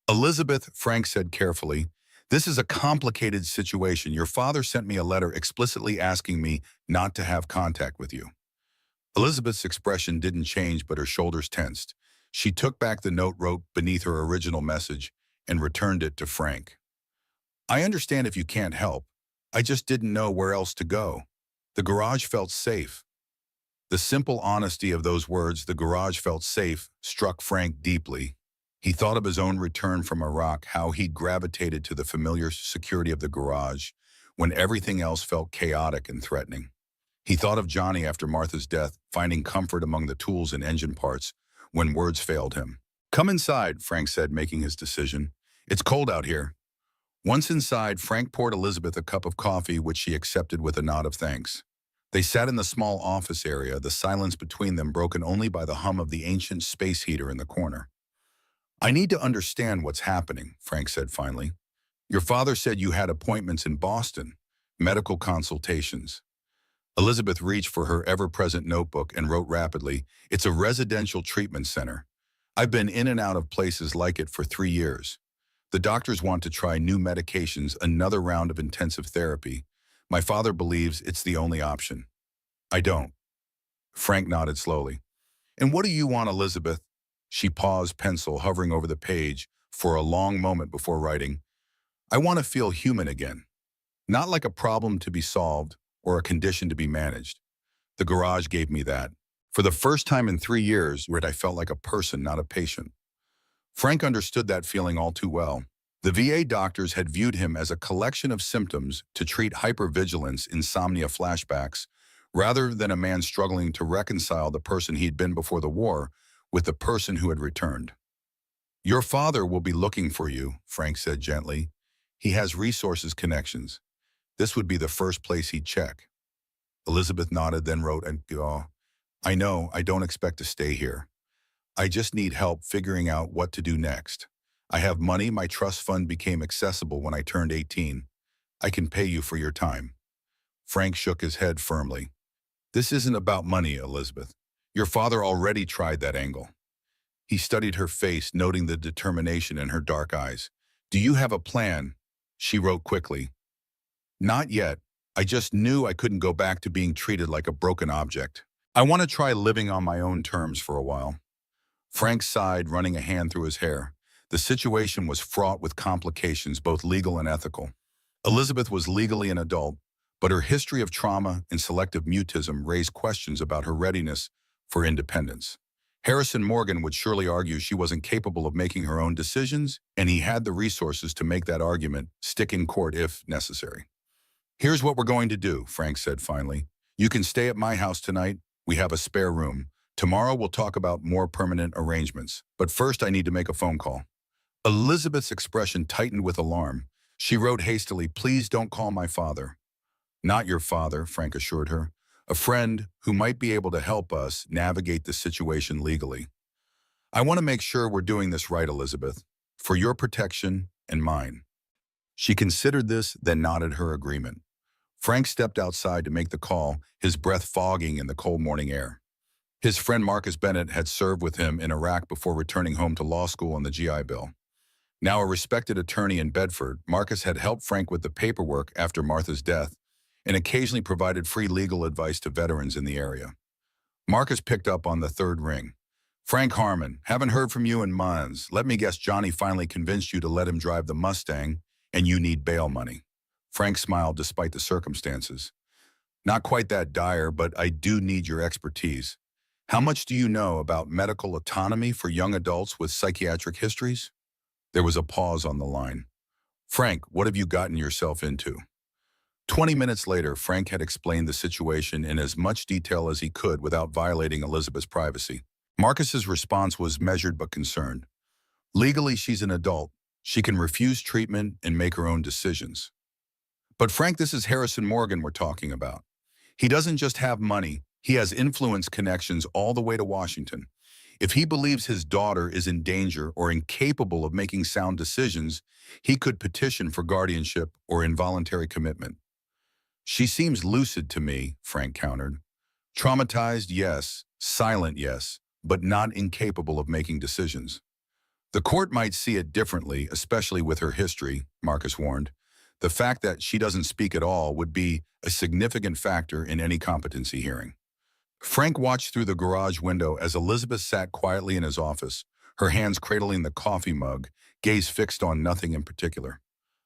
"Elizabeth," Frank said carefully, "this is a complicated situation. Your father sent me a letter explicitly asking me not to have contact with you." Elizabeth's expression didn't change, but her shoulders tensed. She took back the note wrote beneath her original message and returned it to Frank. "I understand if you can't help. I just didn't know where else to go." The garage felt safe. The simple honesty of those words, "the garage felt safe," struck Frank deeply. He thought of his own return from Iraq, how he'd gravitated to the familiar security of the garage when everything else felt chaotic and threatening. He thought of Johnny after Martha's death, finding comfort among the tools and engine parts when words failed him. "Come inside," Frank said, making his decision. "It's cold out here." Once inside, Frank poured Elizabeth a cup of coffee, which she accepted with a nod of thanks. They sat in the small office area, the silence between them broken only by the hum of the ancient space heater in the corner. "I need to understand what's happening," Frank said finally. "Your father said you had appointments in Boston, medical consultations." Elizabeth reached for her ever-present notebook and wrote rapidly, "It's a residential treatment center. I've been in and out of places like it for 3 years. The doctors want to try new medications, another round of intensive therapy. My father believes it's the only option. I don't." Frank nodded slowly. "And what do you want, Elizabeth?" She paused, pencil hovering over the page for a long moment before writing. "I want to feel human again. Not like a problem to be solved or a condition to be managed. The garage gave me that. For the first time in 3 years, where I felt like a person, not a patient." Frank understood that feeling all too well. The VA doctors had viewed him as a collection of symptoms to treat hypervigilance, insomnia, flashbacks, rather than a man struggling to reconcile the person he'd been before the war with the person who had returned. "Your father will be looking for you," Frank said gently. "He has resources, connections. This would be the first place he'd check." Elizabeth nodded, then wrote, "I know, I don't expect to stay here. I just need help figuring out what to do next. I have money. My trust fund became accessible when I turned 18. I can pay you for your time." Frank shook his head firmly. "This isn't about money, Elizabeth. Your father already tried that angle." He studied her face, noting the determination in her dark eyes. "Do you have a plan?" She wrote quickly. "Not yet. I just knew I couldn't go back to being treated like a broken object. I want to try living on my own terms for a while." Frank sighed, running a hand through his hair. The situation was fraught with complications, both legal and ethical. Elizabeth was legally an adult, but her history of trauma and selective mutism raised questions about her readiness for independence. Harrison Morgan would surely argue she wasn't capable of making her own decisions, and he had the resources to make that argument stick in court if necessary. "Here's what we're going to do," Frank said finally. "You can stay at my house tonight. We have a spare room. Tomorrow we'll talk about more permanent arrangements. But first I need to make a phone call." Elizabeth's expression tightened with alarm. She wrote hastily, "Please don't call my father." "Not your father," Frank assured her. "A friend who might be able to help us navigate the situation legally. I want to make sure we're doing this right, Elizabeth, for your protection and mine." She considered this, then nodded her agreement. Frank stepped outside to make the call, his breath fogging in the cold morning air. His friend Marcus Bennett had served with him in Iraq before returning home to law school on the GI Bill. Now a respected attorney in Bedford, Marcus had helped Frank with the paperwork after Martha's death and occasionally provided free legal advice to veterans in the area. Marcus picked up on the third ring. "Frank Harmon, haven't heard from you in months. Let me guess Johnny finally convinced you to let him drive the Mustang, and you need bail money." Frank smiled despite the circumstances. "Not quite that dire, but I do need your expertise. How much do you know about medical autonomy for young adults with psychiatric histories?" There was a pause on the line. "Frank, what have you gotten yourself into?" 20 minutes later, Frank had explained the situation in as much detail as he could without violating Elizabeth's privacy. Marcus's response was measured but concerned. "Legally, she's an adult. She can refuse treatment and make her own decisions." "But Frank, this is Harrison Morgan we're talking about. He doesn't just have money, he has influence connections all the way to Washington. If he believes his daughter is in danger or incapable of making sound decisions, he could petition for guardianship or involuntary commitment." "She seems lucid to me," Frank countered. "Traumatized, yes. Silent, yes. But not incapable of making decisions." "The court might see it differently, especially with her history," Marcus warned. "The fact that she doesn't speak at all would be a significant factor in any competency hearing." Frank watched through the garage window as Elizabeth sat quietly in his office, her hands cradling the coffee mug, gaze fixed on nothing in particular.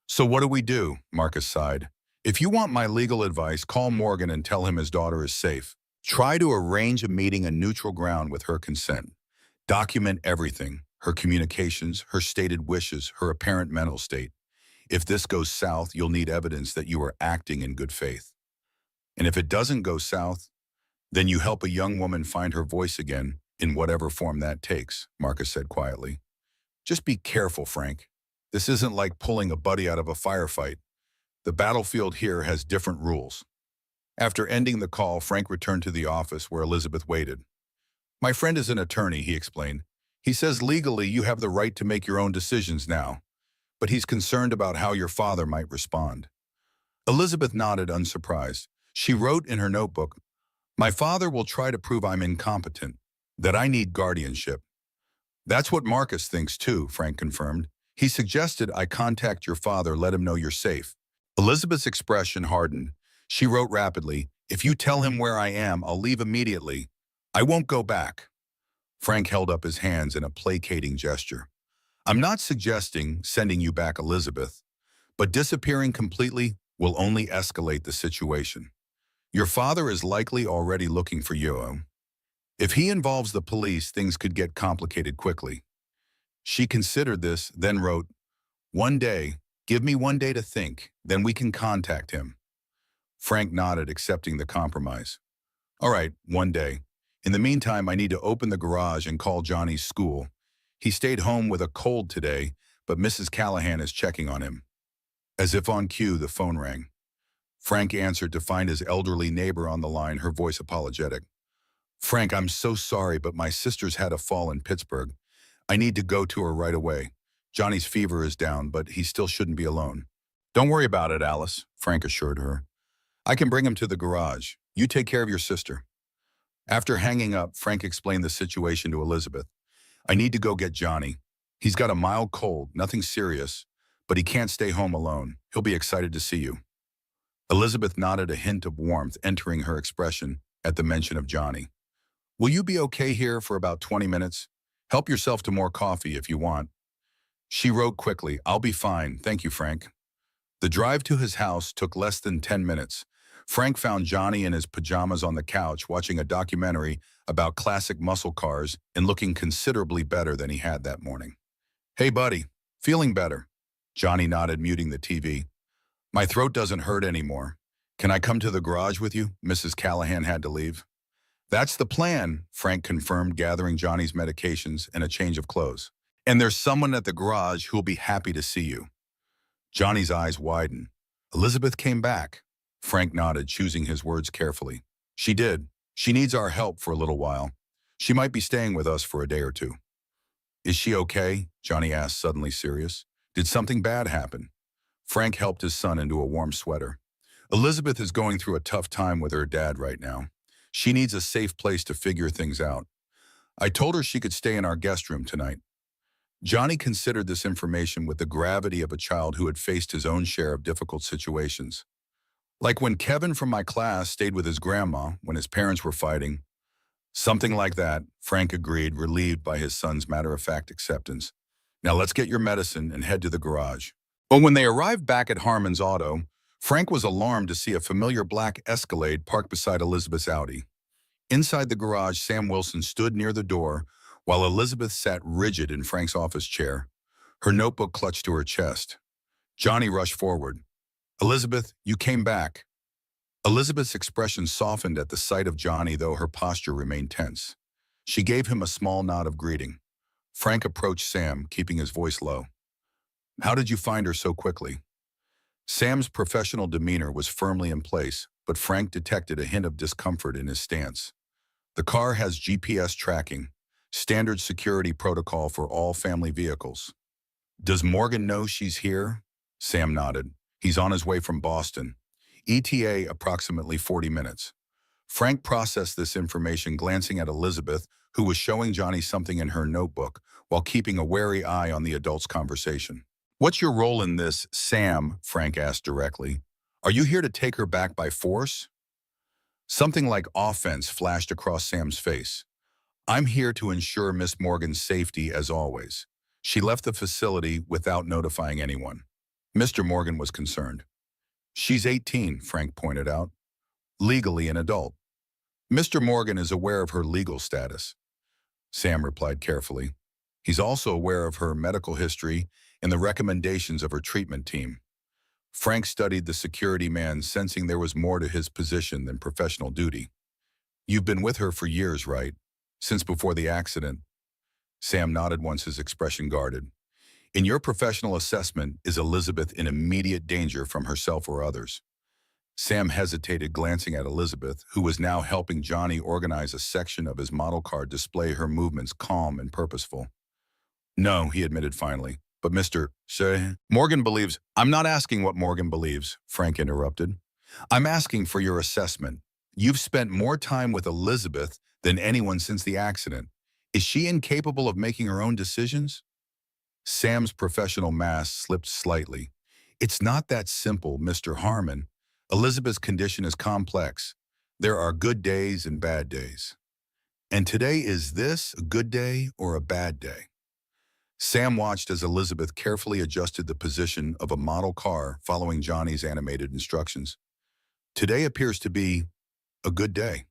"So what do we do?" Marcus sighed. "If you want my legal advice, call Morgan and tell him his daughter is safe. Try to arrange a meeting in neutral ground with her consent. Document everything, her communications, her stated wishes, her apparent mental state. If this goes south, you'll need evidence that you are acting in good faith. And if it doesn't go south, then you help a young woman find her voice again, in whatever form that takes," Marcus said quietly. "Just be careful, Frank. This isn't like pulling a buddy out of a firefight. The battlefield here has different rules." After ending the call, Frank returned to the office where Elizabeth waited. "My friend is an attorney," he explained. "He says legally you have the right to make your own decisions now, but he's concerned about how your father might respond." Elizabeth nodded, unsurprised. She wrote in her notebook, "My father will try to prove I'm incompetent, that I need guardianship." "That's what Marcus thinks too," Frank confirmed. "He suggested I contact your father, let him know you're safe." Elizabeth's expression hardened. She wrote rapidly, "If you tell him where I am, I'll leave immediately. I won't go back." Frank held up his hands in a placating gesture. "I'm not suggesting sending you back, Elizabeth, but disappearing completely will only escalate the situation. Your father is likely already looking for you. If he involves the police, things could get complicated quickly." She considered this, then wrote, "One day, give me one day to think, then we can contact him." Frank nodded, accepting the compromise. "All right, one day. In the meantime, I need to open the garage and call Johnny's school. He stayed home with a cold today, but Mrs. Callahan is checking on him." As if on cue, the phone rang. Frank answered to find his elderly neighbor on the line, her voice apologetic. "Frank, I'm so sorry, but my sister's had a fall in Pittsburgh. I need to go to her right away. Johnny's fever is down, but he still shouldn't be alone." "Don't worry about it, Alice," Frank assured her. "I can bring him to the garage. You take care of your sister." After hanging up, Frank explained the situation to Elizabeth. "I need to go get Johnny. He's got a mild cold, nothing serious, but he can't stay home alone. He'll be excited to see you." Elizabeth nodded, a hint of warmth entering her expression at the mention of Johnny. "Will you be okay here for about 20 minutes? Help yourself to more coffee if you want." She wrote quickly, "I'll be fine, thank you, Frank." The drive to his house took less than 10 minutes. Frank found Johnny in his pajamas on the couch watching a documentary about classic muscle cars and looking considerably better than he had that morning. "Hey, buddy, feeling better?" Johnny nodded, muting the TV. "My throat doesn't hurt anymore. Can I come to the garage with you?" Mrs. Callahan had to leave. "That's the plan," Frank confirmed, gathering Johnny's medications and a change of clothes. "And there's someone at the garage who'll be happy to see you." Johnny's eyes widened. "Elizabeth came back." Frank nodded, choosing his words carefully. "She did. She needs our help for a little while. She might be staying with us for a day or two." "Is she okay?" Johnny asked, suddenly serious. "Did something bad happen?" Frank helped his son into a warm sweater. Elizabeth is going through a tough time with her dad right now. She needs a safe place to figure things out. I told her she could stay in our guest room tonight. Johnny considered this information with the gravity of a child who had faced his own share of difficult situations. Like when Kevin from my class stayed with his grandma when his parents were fighting. Something like that, Frank agreed, relieved by his son's matter-of-fact acceptance. Now let's get your medicine and head to the garage. But when they arrived back at Harmon's auto, Frank was alarmed to see a familiar black Escalade parked beside Elizabeth's Audi. Inside the garage, Sam Wilson stood near the door while Elizabeth sat rigid in Frank's office chair, her notebook clutched to her chest. Johnny rushed forward. "Elizabeth, you came back." Elizabeth's expression softened at the sight of Johnny, though her posture remained tense. She gave him a small nod of greeting. Frank approached Sam, keeping his voice low. "How did you find her so quickly?" Sam's professional demeanor was firmly in place, but Frank detected a hint of discomfort in his stance. "The car has GPS tracking, standard security protocol for all family vehicles." "Does Morgan know she's here?" Sam nodded. "He's on his way from Boston. ETA approximately 40 minutes. Frank processed this information, glancing at Elizabeth, who was showing Johnny something in her notebook while keeping a wary eye on the adult's conversation. "What's your role in this, Sam?" Frank asked directly. "Are you here to take her back by force?" Something like offense flashed across Sam's face. "I'm here to ensure Miss Morgan's safety as always. She left the facility without notifying anyone." Mr. Morgan was concerned. "She's 18, Frank pointed out. Legally an adult. Mr. Morgan is aware of her legal status." Sam replied carefully. "He's also aware of her medical history and the recommendations of her treatment team." Frank studied the security man, sensing there was more to his position than professional duty. "You've been with her for years, right? Since before the accident?" Sam nodded once, his expression guarded. "In your professional assessment, is Elizabeth in immediate danger from herself or others?" Sam hesitated, glancing at Elizabeth, who was now helping Johnny organize a section of his model car, display her movements calm and purposeful. "No," he admitted finally. "But Mr. Morgan believes—" "I'm not asking what Morgan believes," Frank interrupted. "I'm asking for your assessment. You've spent more time with Elizabeth than anyone since the accident. Is she incapable of making her own decisions?" Sam's professional mask slipped slightly. "It's not that simple, Mr. Harmon. Elizabeth's condition is complex. There are good days and bad days. And today, is this a good day or a bad day?" Sam watched as Elizabeth carefully adjusted the position of a model car, following Johnny's animated instructions. "Today appears to be a good day."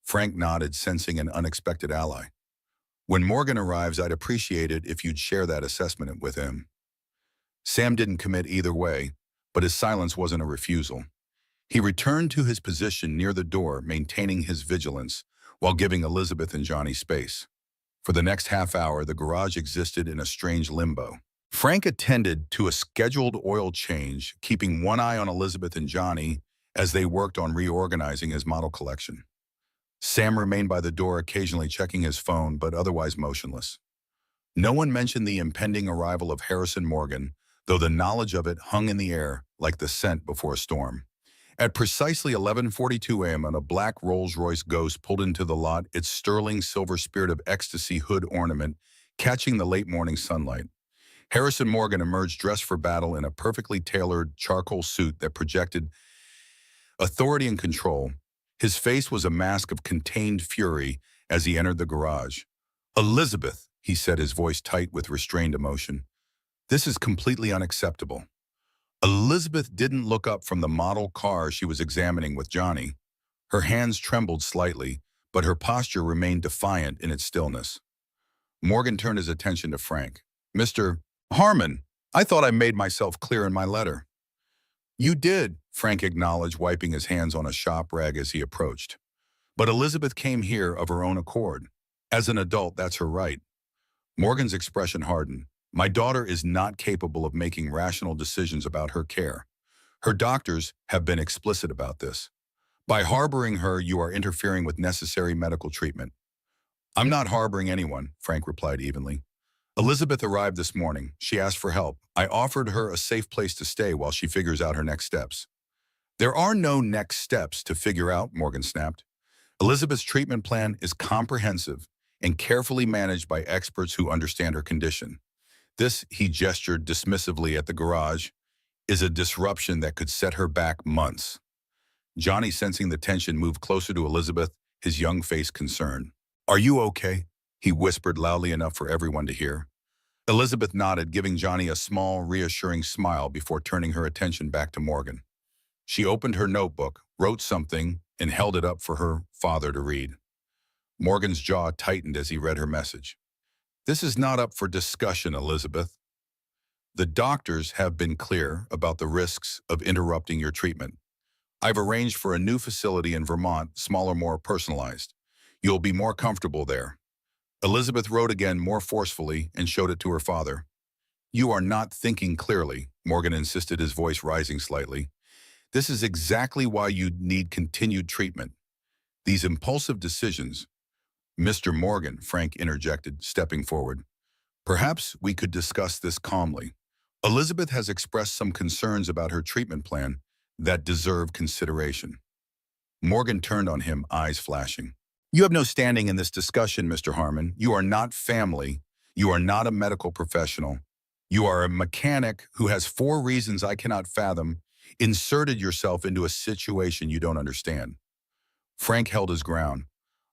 Frank nodded, sensing an unexpected ally. "When Morgan arrives, I'd appreciate it if you'd share that assessment with him." Sam didn't commit either way, but his silence wasn't a refusal. He returned to his position near the door, maintaining his vigilance, while giving Elizabeth and Johnny space. For the next half hour, the garage existed in a strange limbo. Frank attended to a scheduled oil change, keeping one eye on Elizabeth and Johnny as they worked on reorganizing his model collection. Sam remained by the door, occasionally checking his phone, but otherwise motionless. No one mentioned the impending arrival of Harrison Morgan, though the knowledge of it hung in the air like the scent before a storm. At precisely 11:42 a.m., a black Rolls-Royce Ghost pulled into the lot, its sterling silver Spirit of Ecstasy hood ornament catching the late morning sunlight. Harrison Morgan emerged dressed for battle in a perfectly tailored charcoal suit that projected authority and control. His face was a mask of contained fury as he entered the garage. "Elizabeth," he said, his voice tight with restrained emotion, "this is completely unacceptable." Elizabeth didn't look up from the model car she was examining with Johnny. Her hands trembled slightly, but her posture remained defiant in its stillness. Morgan turned his attention to Frank. "Mr. Harmon, I thought I made myself clear in my letter." "You did," Frank acknowledged, wiping his hands on a shop rag as he approached. "But Elizabeth came here of her own accord. As an adult, that's her right." Morgan's expression hardened. "My daughter is not capable of making rational decisions about her care. Her doctors have been explicit about this. By harboring her, you are interfering with necessary medical treatment." "I'm not harboring anyone," Frank replied evenly. "Elizabeth arrived this morning. She asked for help. I offered her a safe place to stay while she figures out her next steps." There are no next steps to figure out, Morgan snapped. Elizabeth's treatment plan is comprehensive and carefully managed by experts who understand her condition. This, he gestured dismissively at the garage, is a disruption that could set her back months. Johnny, sensing the tension, moved closer to Elizabeth, his young face concerned. Are you okay? He whispered loudly enough for everyone to hear. Elizabeth nodded, giving Johnny a small, reassuring smile before turning her attention back to Morgan. She opened her notebook, wrote something, and held it up for her father to read. Morgan's jaw tightened as he read her message. This is not up for discussion, Elizabeth. The doctors have been clear about the risks of interrupting your treatment. I've arranged for a new facility in Vermont, smaller, more personalized. You'll be more comfortable there. Elizabeth wrote again more forcefully and showed it to her father. You are not thinking clearly, Morgan insisted, his voice rising slightly. This is exactly why you need continued treatment. These impulsive decisions. Mr. Morgan, Frank interjected, stepping forward. Perhaps we could discuss this calmly. Elizabeth has expressed some concerns about her treatment plan that deserve consideration. Morgan turned on him, eyes flashing. You have no standing in this discussion, Mr. Harmon. You are not family. You are not a medical professional. You are a mechanic who has, for reasons I cannot fathom, inserted yourself into a situation you don't understand. Frank held his ground.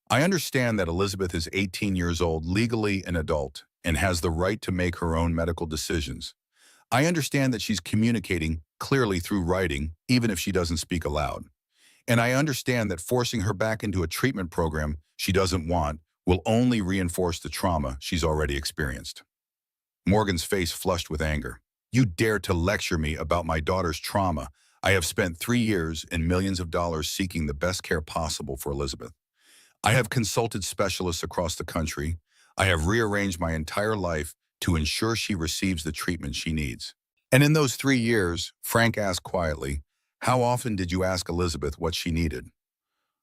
I understand that Elizabeth is 18 years old, legally an adult, and has the right to make her own medical decisions. I understand that she's communicating clearly through writing, even if she doesn't speak aloud. And I understand that forcing her back into a treatment program she doesn't want will only reinforce the trauma she's already experienced. Morgan's face flushed with anger. You dare to lecture me about my daughter's trauma. I have spent 3 years and millions of dollars seeking the best care possible for Elizabeth. I have consulted specialists across the country. I have rearranged my entire life to ensure she receives the treatment she needs. And in those 3 years, Frank asked quietly, how often did you ask Elizabeth what she needed?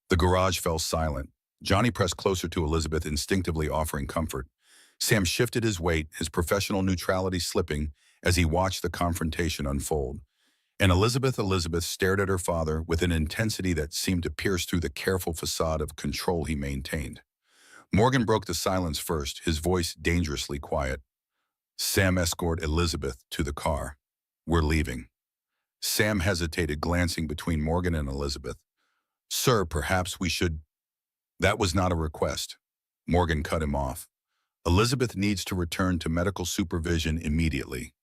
The garage fell silent. Johnny pressed closer to Elizabeth, instinctively offering comfort. Sam shifted his weight, his professional neutrality slipping as he watched the confrontation unfold. And Elizabeth stared at her father with an intensity that seemed to pierce through the careful facade of control he maintained. Morgan broke the silence first, his voice dangerously quiet. Sam, escort Elizabeth to the car. We're leaving. Sam hesitated, glancing between Morgan and Elizabeth. Sir, perhaps we should... That was not a request. Morgan cut him off. Elizabeth needs to return to medical supervision immediately.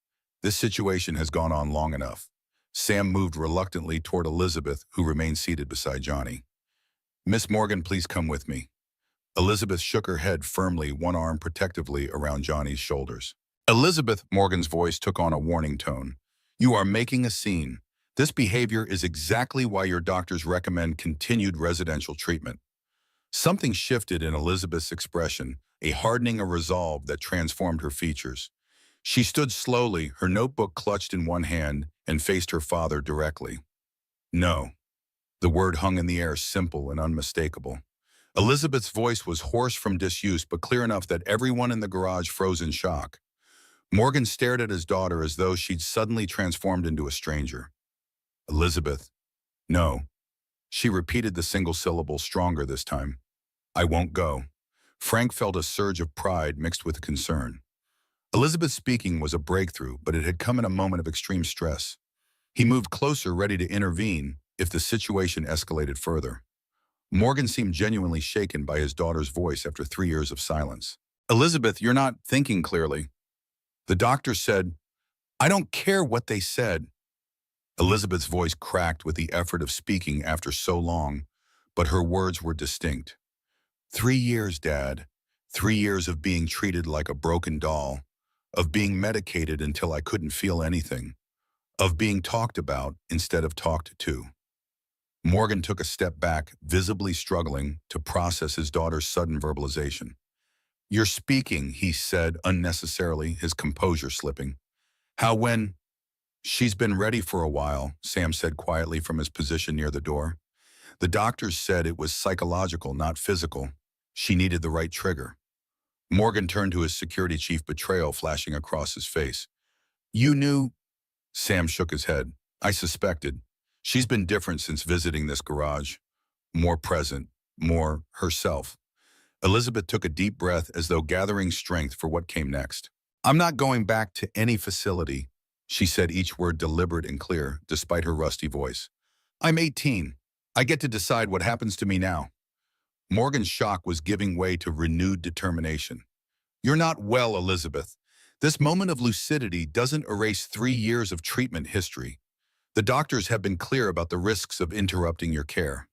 This situation has gone on long enough. Sam moved reluctantly toward Elizabeth, who remained seated beside Johnny. Miss Morgan, please come with me. Elizabeth shook her head firmly, one arm protectively around Johnny's shoulders. Elizabeth, Morgan's voice took on a warning tone. You are making a scene. This behavior is exactly why your doctors recommend continued residential treatment. Something shifted in Elizabeth's expression, a hardening of resolve that transformed her features. She stood slowly, her notebook clutched in one hand, and faced her father directly. No. The word hung in the air, simple and unmistakable. Elizabeth's voice was hoarse from disuse, but clear enough that everyone in the garage froze in shock. Morgan stared at his daughter as though she'd suddenly transformed into a stranger. Elizabeth. No. She repeated the single syllable, stronger this time. I won't go. Frank felt a surge of pride mixed with concern. Elizabeth speaking was a breakthrough, but it had come in a moment of extreme stress. He moved closer, ready to intervene if the situation escalated further. Morgan seemed genuinely shaken by his daughter's voice after 3 years of silence. Elizabeth, you're not thinking clearly. The doctor said, I don't care what they said. Elizabeth's voice cracked with the effort of speaking after so long, but her words were distinct. 3 years, Dad. 3 years of being treated like a broken doll, of being medicated until I couldn't feel anything, of being talked about instead of talked to. Morgan took a step back, visibly struggling to process his daughter's sudden verbalization. You're speaking, he said unnecessarily, his composure slipping. How when? She's been ready for a while, Sam said quietly from his position near the door. The doctors said it was psychological, not physical. She needed the right trigger. Morgan turned to his security chief, betrayal flashing across his face. You knew? Sam shook his head. I suspected. She's been different since visiting this garage, more present, more herself. Elizabeth took a deep breath as though gathering strength for what came next. I'm not going back to any facility, she said, each word deliberate and clear, despite her rusty voice. I'm 18. I get to decide what happens to me now. Morgan's shock was giving way to renewed determination. You're not well, Elizabeth. This moment of lucidity doesn't erase 3 years of treatment history. The doctors have been clear about the risks of interrupting your care.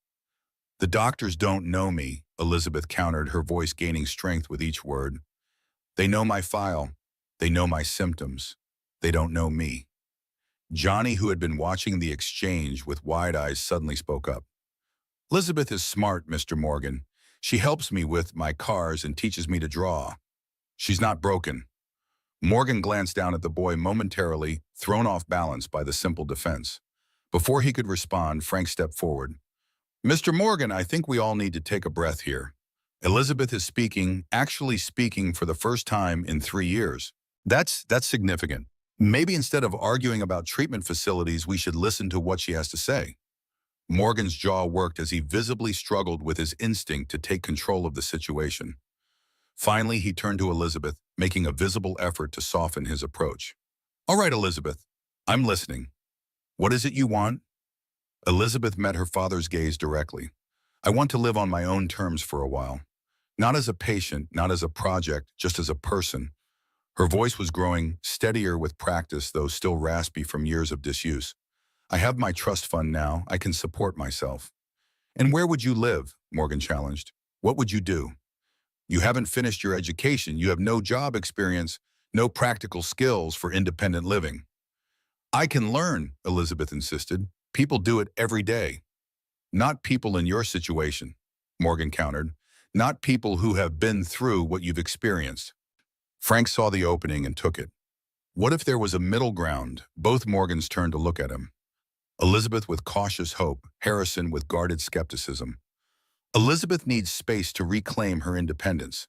The doctors don't know me, Elizabeth countered, her voice gaining strength with each word. They know my file. They know my symptoms. They don't know me. Johnny, who had been watching the exchange with wide eyes, suddenly spoke up. Elizabeth is smart, Mr. Morgan. She helps me with my cars and teaches me to draw. She's not broken. Morgan glanced down at the boy momentarily, thrown off balance by the simple defense. Before he could respond, Frank stepped forward. Mr. Morgan, I think we all need to take a breath here. Elizabeth is speaking, actually speaking for the first time in 3 years. That's significant. Maybe instead of arguing about treatment facilities, we should listen to what she has to say. Morgan's jaw worked as he visibly struggled with his instinct to take control of the situation. Finally, he turned to Elizabeth, making a visible effort to soften his approach. All right, Elizabeth, I'm listening. What is it you want? Elizabeth met her father's gaze directly. I want to live on my own terms for a while. Not as a patient, not as a project, just as a person. Her voice was growing steadier with practice, though still raspy from years of disuse. I have my trust fund now. I can support myself. And where would you live? Morgan challenged. What would you do? You haven't finished your education. You have no job experience, no practical skills for independent living. I can learn, Elizabeth insisted. People do it every day. Not people in your situation, Morgan countered. Not people who have been through what you've experienced. Frank saw the opening and took it. What if there was a middle ground? Both Morgans turned to look at him. Elizabeth with cautious hope, Harrison with guarded skepticism. Elizabeth needs space to reclaim her independence,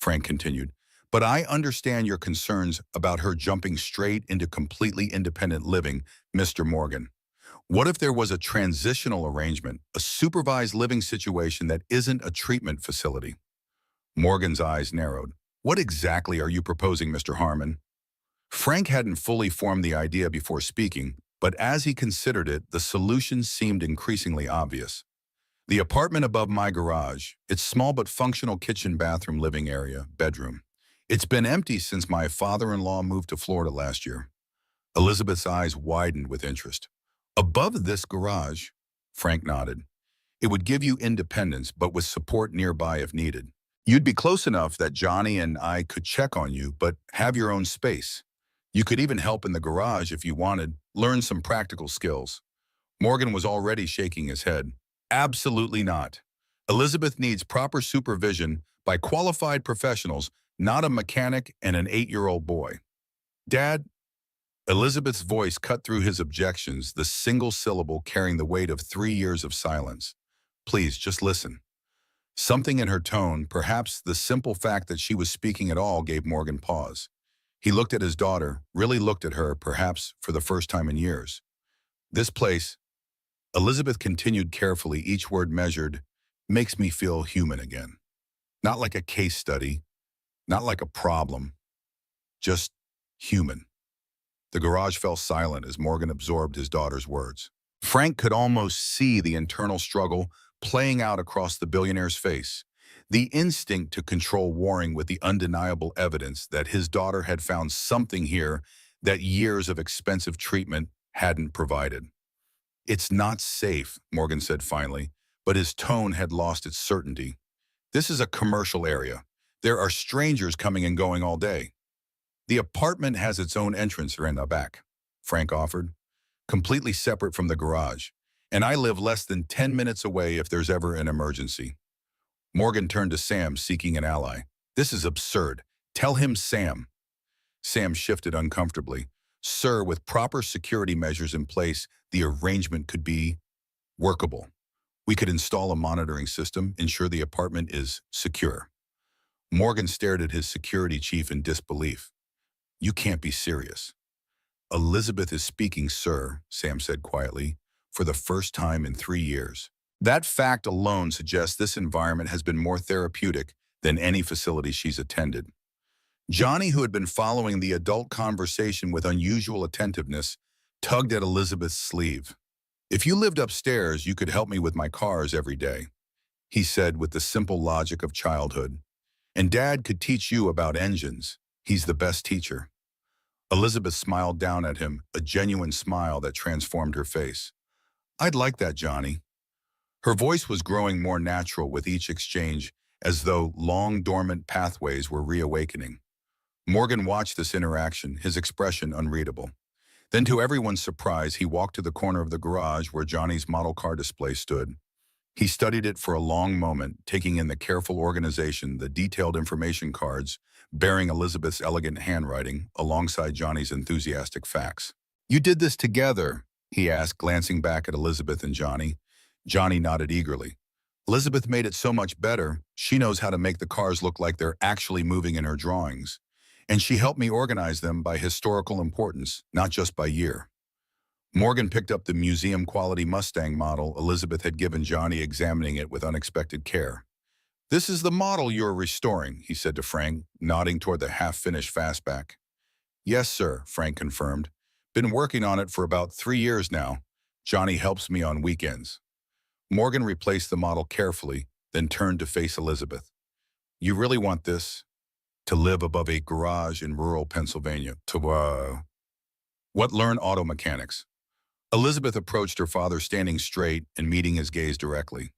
Frank continued. But I understand your concerns about her jumping straight into completely independent living, Mr. Morgan. What if there was a transitional arrangement, a supervised living situation that isn't a treatment facility? Morgan's eyes narrowed. What exactly are you proposing, Mr. Harmon? Frank hadn't fully formed the idea before speaking, but as he considered it, the solution seemed increasingly obvious. The apartment above my garage, its small but functional kitchen, bathroom, living area, bedroom. It's been empty since my father-in-law moved to Florida last year. Elizabeth's eyes widened with interest. Above this garage, Frank nodded. It would give you independence, but with support nearby if needed. You'd be close enough that Johnny and I could check on you, but have your own space. You could even help in the garage if you wanted, learn some practical skills. Morgan was already shaking his head. Absolutely not. Elizabeth needs proper supervision by qualified professionals, not a mechanic and an 8-year-old boy. Dad, Elizabeth's voice cut through his objections, the single syllable carrying the weight of 3 years of silence. Please, just listen. Something in her tone, perhaps the simple fact that she was speaking at all, gave Morgan pause. He looked at his daughter, really looked at her, perhaps for the first time in years. This place, Elizabeth continued carefully, each word measured, makes me feel human again. Not like a case study, not like a problem, just human. The garage fell silent as Morgan absorbed his daughter's words. Frank could almost see the internal struggle playing out across the billionaire's face, the instinct to control warring with the undeniable evidence that his daughter had found something here that years of expensive treatment hadn't provided. It's not safe, Morgan said finally, but his tone had lost its certainty. This is a commercial area. There are strangers coming and going all day. The apartment has its own entrance in the back, Frank offered, completely separate from the garage, and I live less than 10 minutes away if there's ever an emergency. Morgan turned to Sam, seeking an ally. This is absurd. Tell him Sam. Sam shifted uncomfortably. Sir, with proper security measures in place, the arrangement could be workable. We could install a monitoring system, ensure the apartment is secure. Morgan stared at his security chief in disbelief. You can't be serious. Elizabeth is speaking, sir, Sam said quietly. for the first time in 3 years. That fact alone suggests this environment has been more therapeutic than any facility she's attended. Johnny, who had been following the adult conversation with unusual attentiveness, tugged at Elizabeth's sleeve. "If you lived upstairs, you could help me with my cars every day," he said with the simple logic of childhood. "And Dad could teach you about engines. He's the best teacher." Elizabeth smiled down at him, a genuine smile that transformed her face. "I'd like that, Johnny." Her voice was growing more natural with each exchange, as though long dormant pathways were reawakening. Morgan watched this interaction, his expression unreadable. Then, to everyone's surprise, he walked to the corner of the garage where Johnny's model car display stood. He studied it for a long moment, taking in the careful organization, the detailed information cards, bearing Elizabeth's elegant handwriting, alongside Johnny's enthusiastic facts. "You did this together?" he asked, glancing back at Elizabeth and Johnny. Johnny nodded eagerly. "Elizabeth made it so much better. She knows how to make the cars look like they're actually moving in her drawings. And she helped me organize them by historical importance, not just by year." Morgan picked up the museum-quality Mustang model Elizabeth had given Johnny, examining it with unexpected care. "This is the model you're restoring," he said to Frank, nodding toward the half-finished fastback. "Yes, sir," Frank confirmed. "Been working on it for about 3 years now. Johnny helps me on weekends." Morgan replaced the model carefully, then turned to face Elizabeth. "You really want this? To live above a garage in rural Pennsylvania? What? Learn auto mechanics." Elizabeth approached her father, standing straight and meeting his gaze directly.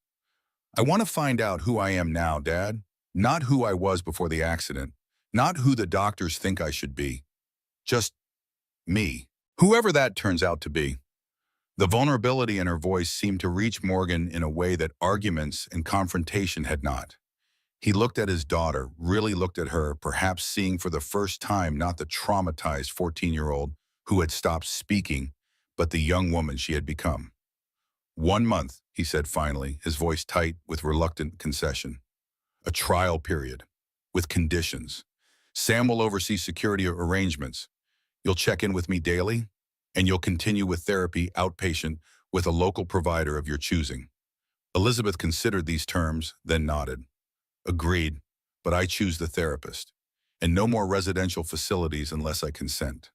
"I want to find out who I am now, Dad. Not who I was before the accident. Not who the doctors think I should be. Just me. Whoever that turns out to be." The vulnerability in her voice seemed to reach Morgan in a way that arguments and confrontation had not. He looked at his daughter, really looked at her, perhaps seeing for the first time not the traumatized 14-year-old who had stopped speaking, but the young woman she had become. "1 month," he said finally, his voice tight with reluctant concession. "A trial period, with conditions. Sam will oversee security arrangements. You'll check in with me daily, and you'll continue with therapy outpatient with a local provider of your choosing." Elizabeth considered these terms, then nodded. "Agreed, but I choose the therapist. And no more residential facilities unless I consent."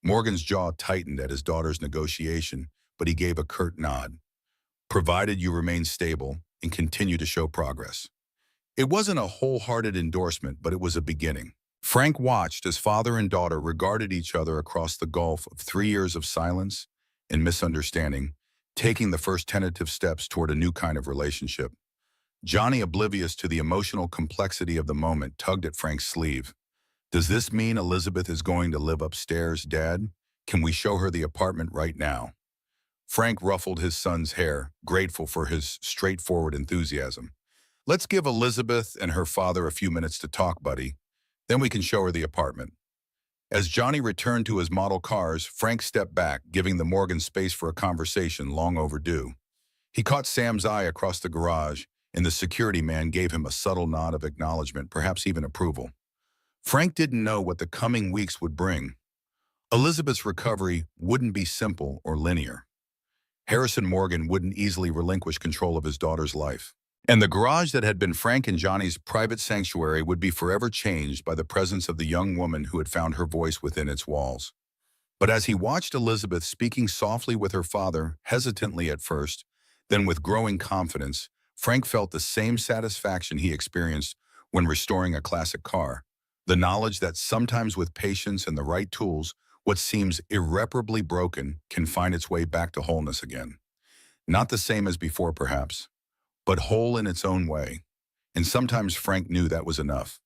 Morgan's jaw tightened at his daughter's negotiation, but he gave a curt nod. "Provided you remain stable and continue to show progress." It wasn't a wholehearted endorsement, but it was a beginning. Frank watched as father and daughter regarded each other across the gulf of 3 years of silence and misunderstanding, taking the first tentative steps toward a new kind of relationship. Johnny, oblivious to the emotional complexity of the moment, tugged at Frank's sleeve. "Does this mean Elizabeth is going to live upstairs, Dad? Can we show her the apartment right now?" Frank ruffled his son's hair, grateful for his straightforward enthusiasm. "Let's give Elizabeth and her father a few minutes to talk, buddy. Then we can show her the apartment." As Johnny returned to his model cars, Frank stepped back, giving the Morgan space for a conversation long overdue. He caught Sam's eye across the garage, and the security man gave him a subtle nod of acknowledgement, perhaps even approval. Frank didn't know what the coming weeks would bring. Elizabeth's recovery wouldn't be simple or linear. Harrison Morgan wouldn't easily relinquish control of his daughter's life. And the garage that had been Frank and Johnny's private sanctuary would be forever changed by the presence of the young woman who had found her voice within its walls. But as he watched Elizabeth speaking softly with her father, hesitantly at first, then with growing confidence, Frank felt the same satisfaction he experienced when restoring a classic car. The knowledge that sometimes with patience and the right tools, what seems irreparably broken can find its way back to wholeness again. Not the same as before, perhaps, but whole in its own way. And sometimes Frank knew that was enough.